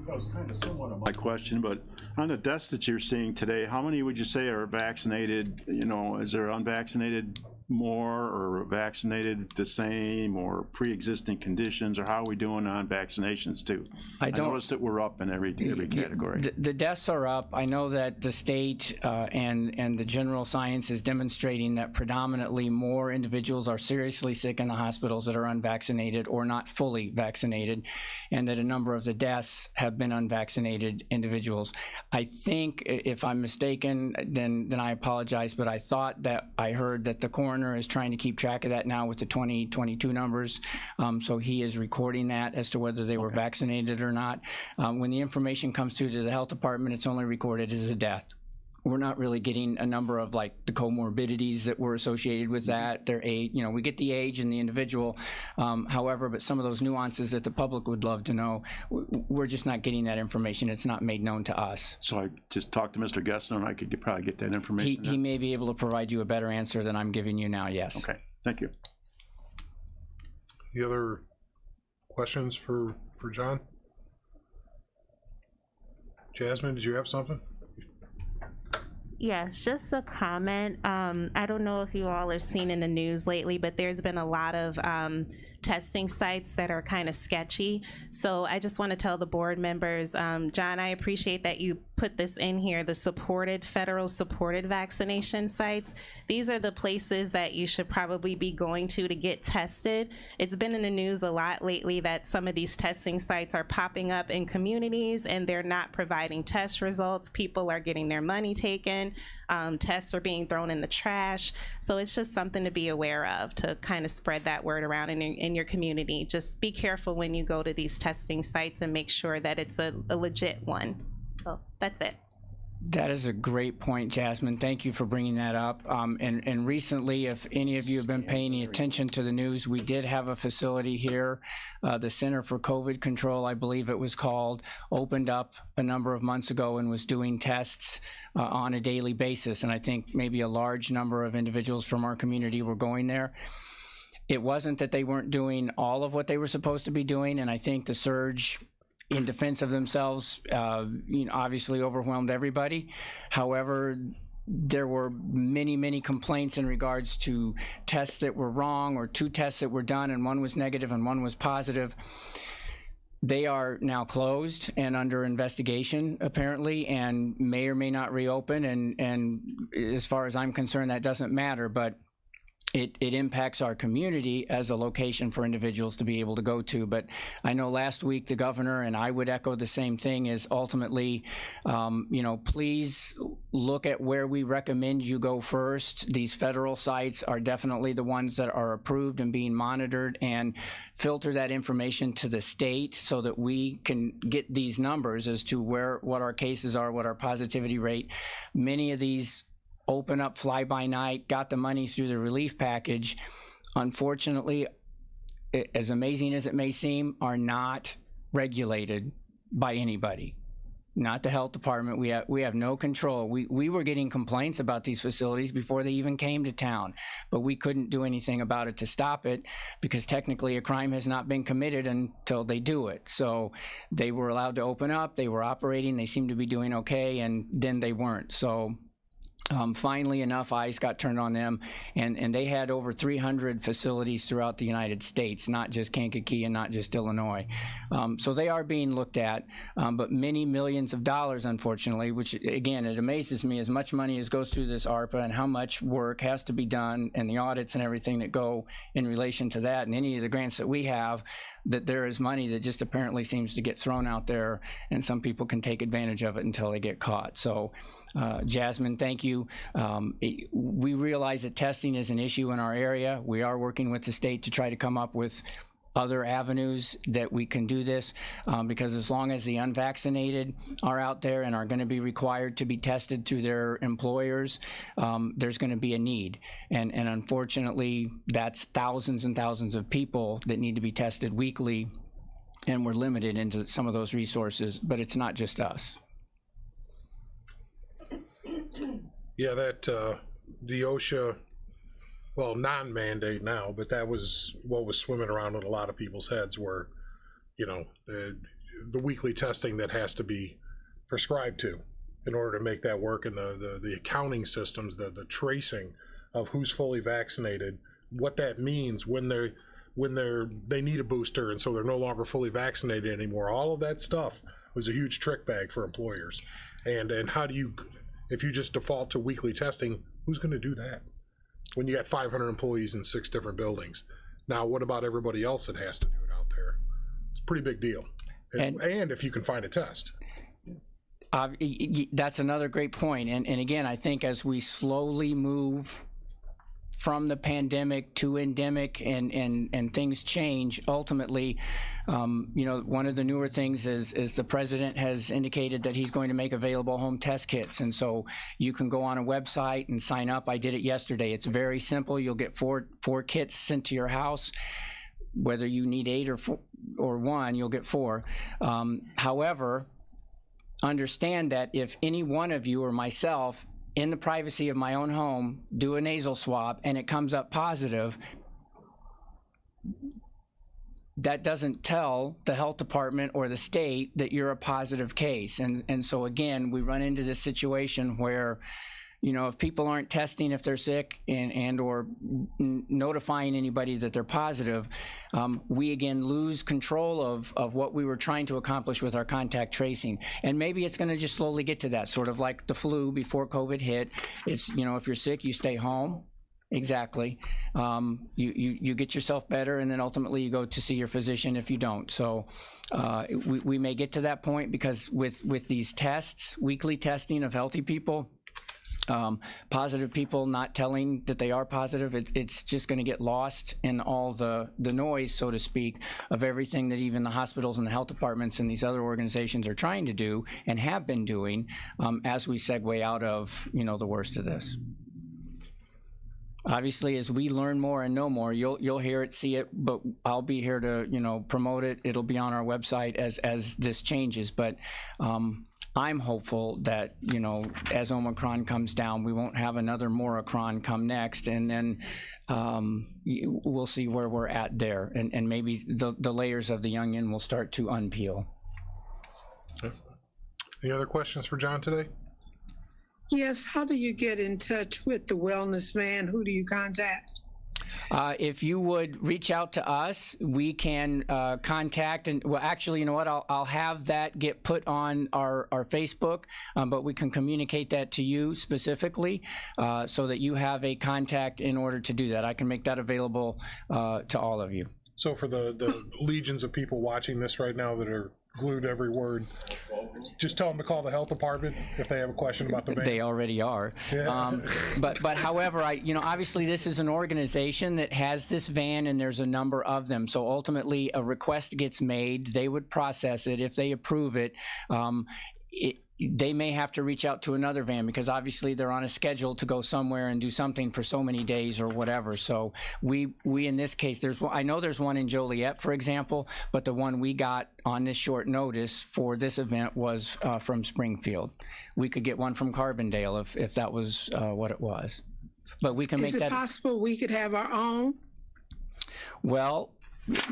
C: That was kind of somewhat of my question, but on the deaths that you're seeing today, how many would you say are vaccinated? Is there unvaccinated more, or vaccinated the same, or pre-existing conditions, or how are we doing on vaccinations too? I noticed that we're up in every category.
L: The deaths are up. I know that the state and the general science is demonstrating that predominantly more individuals are seriously sick in the hospitals that are unvaccinated or not fully vaccinated, and that a number of the deaths have been unvaccinated individuals. I think, if I'm mistaken, then I apologize, but I thought that I heard that the coroner is trying to keep track of that now with the 2022 numbers. So he is recording that as to whether they were vaccinated or not. When the information comes through to the health department, it's only recorded as a death. We're not really getting a number of the comorbidities that were associated with that, their age, we get the age and the individual. However, but some of those nuances that the public would love to know, we're just not getting that information. It's not made known to us.
C: So I just talked to Mr. Gessner and I could probably get that information.
L: He may be able to provide you a better answer than I'm giving you now, yes.
C: Okay, thank you.
A: Any other questions for John? Jasmine, did you have something?
F: Yes, just a comment. I don't know if you all have seen in the news lately, but there's been a lot of testing sites that are kind of sketchy. So I just want to tell the board members, John, I appreciate that you put this in here, the federal supported vaccination sites. These are the places that you should probably be going to get tested. It's been in the news a lot lately that some of these testing sites are popping up in communities and they're not providing test results. People are getting their money taken. Tests are being thrown in the trash. So it's just something to be aware of, to kind of spread that word around in your community. Just be careful when you go to these testing sites and make sure that it's a legit one. So that's it.
L: That is a great point, Jasmine. Thank you for bringing that up. And recently, if any of you have been paying attention to the news, we did have a facility here, the Center for COVID Control, I believe it was called, opened up a number of months ago and was doing tests on a daily basis. And I think maybe a large number of individuals from our community were going there. It wasn't that they weren't doing all of what they were supposed to be doing, and I think the surge in defense of themselves, obviously overwhelmed everybody. However, there were many, many complaints in regards to tests that were wrong, or 2 tests that were done and one was negative and one was positive. They are now closed and under investigation, apparently, and may or may not reopen. And as far as I'm concerned, that doesn't matter, but it impacts our community as a location for individuals to be able to go to. But I know last week the governor, and I would echo the same thing, is ultimately, please look at where we recommend you go first. These federal sites are definitely the ones that are approved and being monitored, and filter that information to the state so that we can get these numbers as to what our cases are, what our positivity rate. Many of these open up fly by night, got the money through the relief package, unfortunately, as amazing as it may seem, are not regulated by anybody. Not the health department. We have no control. We were getting complaints about these facilities before they even came to town, but we couldn't do anything about it to stop it, because technically a crime has not been committed until they do it. So they were allowed to open up, they were operating, they seemed to be doing okay, and then they weren't. So finally enough eyes got turned on them, and they had over 300 facilities throughout the United States, not just Kankakee and not just Illinois. So they are being looked at, but many millions of dollars, unfortunately, which again, it amazes me as much money as goes through this ARPA and how much work has to be done, and the audits and everything that go in relation to that, and any of the grants that we have, that there is money that just apparently seems to get thrown out there, and some people can take advantage of it until they get caught. So Jasmine, thank you. We realize that testing is an issue in our area. We are working with the state to try to come up with other avenues that we can do this, because as long as the unvaccinated are out there and are going to be required to be tested through their employers, there's going to be a need. And unfortunately, that's thousands and thousands of people that need to be tested weekly, and we're limited into some of those resources, but it's not just us.
A: Yeah, that the OSHA, well, non-mandate now, but that was what was swimming around in a lot of people's heads, were, the weekly testing that has to be prescribed to in order to make that work, and the accounting systems, the tracing of who's fully vaccinated, what that means when they need a booster, and so they're no longer fully vaccinated anymore. All of that stuff was a huge trick bag for employers. And how do you, if you just default to weekly testing, who's going to do that when you got 500 employees in 6 different buildings? Now, what about everybody else that has to do it out there? It's a pretty big deal. And if you can find a test.
L: That's another great point. And again, I think as we slowly move from the pandemic to endemic, and things change, ultimately, one of the newer things is the president has indicated that he's going to make available home test kits. And so you can go on a website and sign up. I did it yesterday. It's very simple. You'll get four kits sent to your house. Whether you need 8 or 1, you'll get 4. However, understand that if any one of you or myself, in the privacy of my own home, do a nasal swab and it comes up positive, that doesn't tell the health department or the state that you're a positive case. And so again, we run into this situation where you know, if people aren't testing if they're sick and or notifying anybody that they're positive, we again lose control of what we were trying to accomplish with our contact tracing. And maybe it's going to just slowly get to that, sort of like the flu before COVID hit. It's, you know, if you're sick, you stay home. Exactly. You get yourself better, and then ultimately you go to see your physician if you don't. So we may get to that point, because with these tests, weekly testing of healthy people, positive people not telling that they are positive, it's just going to get lost in all the noise, so to speak, of everything that even the hospitals and the health departments and these other organizations are trying to do and have been doing as we segue out of, you know, the worst of this. Obviously, as we learn more and know more, you'll hear it, see it, but I'll be here to, you know, promote it. It'll be on our website as this changes. But I'm hopeful that, you know, as Omicron comes down, we won't have another Moricron come next, and then we'll see where we're at there, and maybe the layers of the onion will start to unpeel.
A: Okay. Any other questions for John today?
M: Yes, how do you get in touch with the wellness van? Who do you contact?
L: If you would reach out to us, we can contact, and well, actually, you know what? I'll have that get put on our Facebook, but we can communicate that to you specifically so that you have a contact in order to do that. I can make that available to all of you.
A: So for the legions of people watching this right now that are glued to every word, just tell them to call the health department if they have a question about the van.
L: They already are.
A: Yeah.
L: But however, you know, obviously this is an organization that has this van, and there's a number of them. So ultimately a request gets made, they would process it. If they approve it, they may have to reach out to another van, because obviously they're on a schedule to go somewhere and do something for so many days or whatever. So we in this case, I know there's one in Joliet, for example, but the one we got on this short notice for this event was from Springfield. We could get one from Carbondale if that was what it was. But we can make that.
M: Is it possible we could have our own?
L: Well,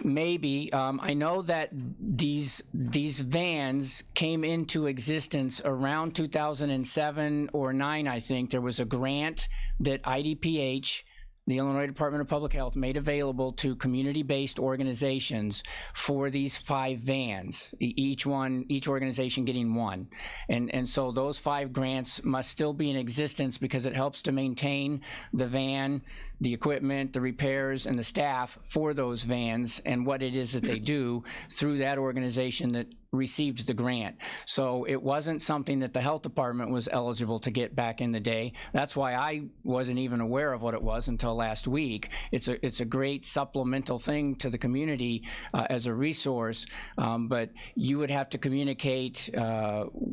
L: maybe. I know that these vans came into existence around 2007 or 9, I think. There was a grant that IDPH, the Illinois Department of Public Health, made available to community-based organizations for these 5 vans, each organization getting one. And so those 5 grants must still be in existence, because it helps to maintain the van, the equipment, the repairs, and the staff for those vans and what it is that they do through that organization that received the grant. So it wasn't something that the health department was eligible to get back in the day. That's why I wasn't even aware of what it was until last week. It's a great supplemental thing to the community as a resource, but you would have to communicate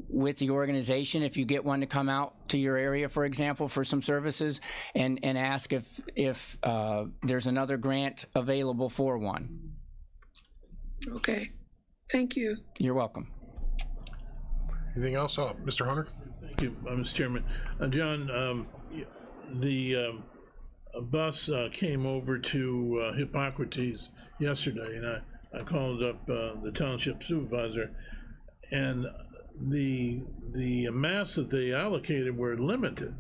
L: with the organization if you get one to come out to your area, for example, for some services, and ask if there's another grant available for one.
M: Okay, thank you.
L: You're welcome.
A: Anything else? Mr. Hunter?
E: Thank you, Mr. Chairman. John, the bus came over to Hippocrates yesterday, and I called up the township supervisor, and the masks that they allocated were limited.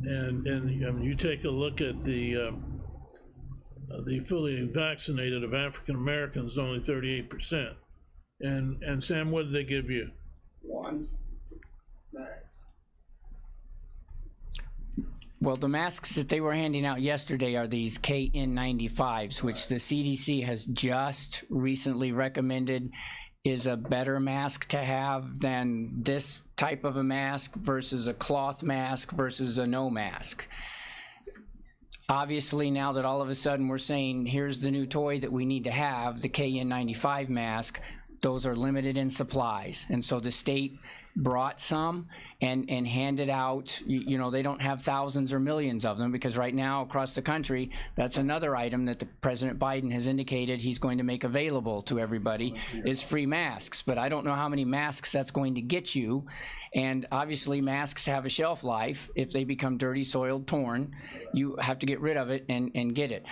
E: And you take a look at the fully vaccinated of African Americans, only 38%. And Sam, what did they give you?
L: One. Well, the masks that they were handing out yesterday are these KN95s, which the CDC has just recently recommended is a better mask to have than this type of a mask versus a cloth mask versus a no mask. Obviously, now that all of a sudden we're saying, here's the new toy that we need to have, the KN95 mask, those are limited in supplies. And so the state brought some and handed out, you know, they don't have thousands or millions of them, because right now across the country, that's another item that the President Biden has indicated he's going to make available to everybody is free masks. But I don't know how many masks that's going to get you. And obviously masks have a shelf life. If they become dirty, soiled, torn, you have to get rid of it and get it.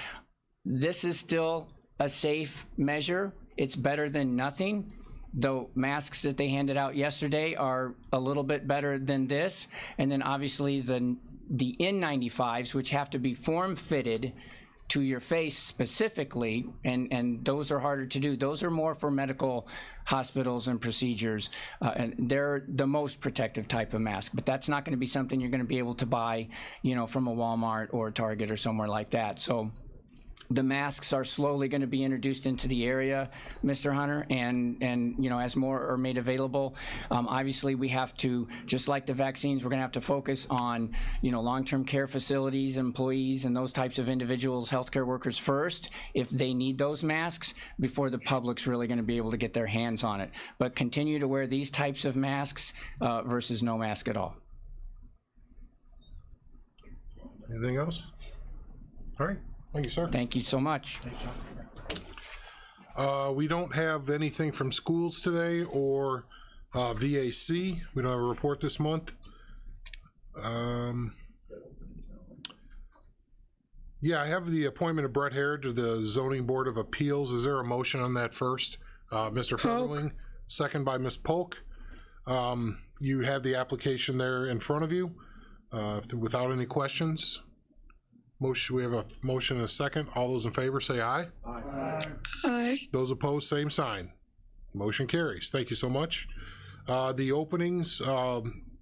L: This is still a safe measure. It's better than nothing. The masks that they handed out yesterday are a little bit better than this. And then obviously the the N95s, which have to be form-fitted to your face specifically, and those are harder to do. Those are more for medical hospitals and procedures, and they're the most protective type of mask, but that's not going to be something you're going to be able to buy, from a Walmart or a Target or somewhere like that. So the masks are slowly going to be introduced into the area, Mr. Hunter, and as more are made available. Obviously, we have to, just like the vaccines, we're going to have to focus on, long-term care facilities, employees, and those types of individuals, healthcare workers first, if they need those masks, before the public's really going to be able to get their hands on it. But continue to wear these types of masks versus no mask at all.
A: Anything else? All right. Thank you, sir.
L: Thank you so much.
A: We don't have anything from schools today or VAC. We don't have a report this month. Yeah, I have the appointment of Brett Hare to the Zoning Board of Appeals. Is there a motion on that first? Mr. Featherling, second by Ms. Polk. You have the application there in front of you without any questions. Motion, we have a motion and a second. All those in favor say aye.
M: Aye. Aye.
A: Those opposed, same sign. Motion carries. Thank you so much. The openings,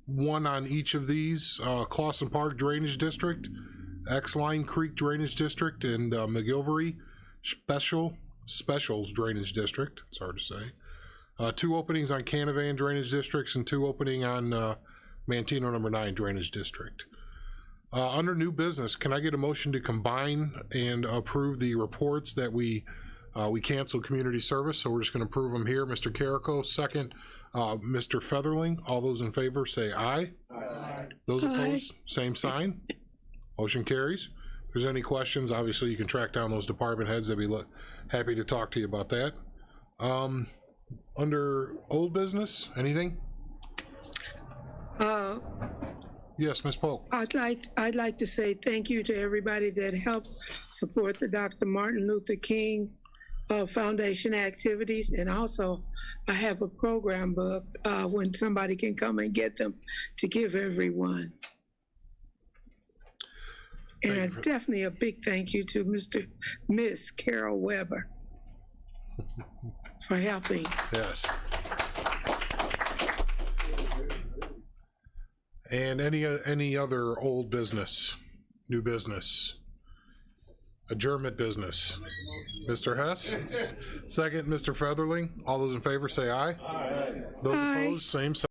A: one on each of these, Clausen Park Drainage District, X-Line Creek Drainage District, and McGilvery Specials Drainage District. It's hard to say. 2 openings on Canavan Drainage Districts and 2 opening on Mantino number 9 Drainage District. Under new business, can I get a motion to combine and approve the reports that we canceled community service? So we're just going to approve them here. Mr. Carrico, second. Mr. Featherling, all those in favor say aye. Aye. Those opposed, same sign. Motion carries. If there's any questions, obviously you can track down those department heads. They'd be happy to talk to you about that. Under old business, anything? Yes, Ms. Polk.
M: I'd like to say thank you to everybody that helped support the Dr. Martin Luther King Foundation activities, and also I have a program book when somebody can come and get them to give everyone. And definitely a big thank you to Miss Carol Weber for helping.
A: Yes. And any other old business, new business, adjournment business? Mr. Hess, second, Mr. Featherling. All those in favor say aye. Aye. Those opposed, same sign.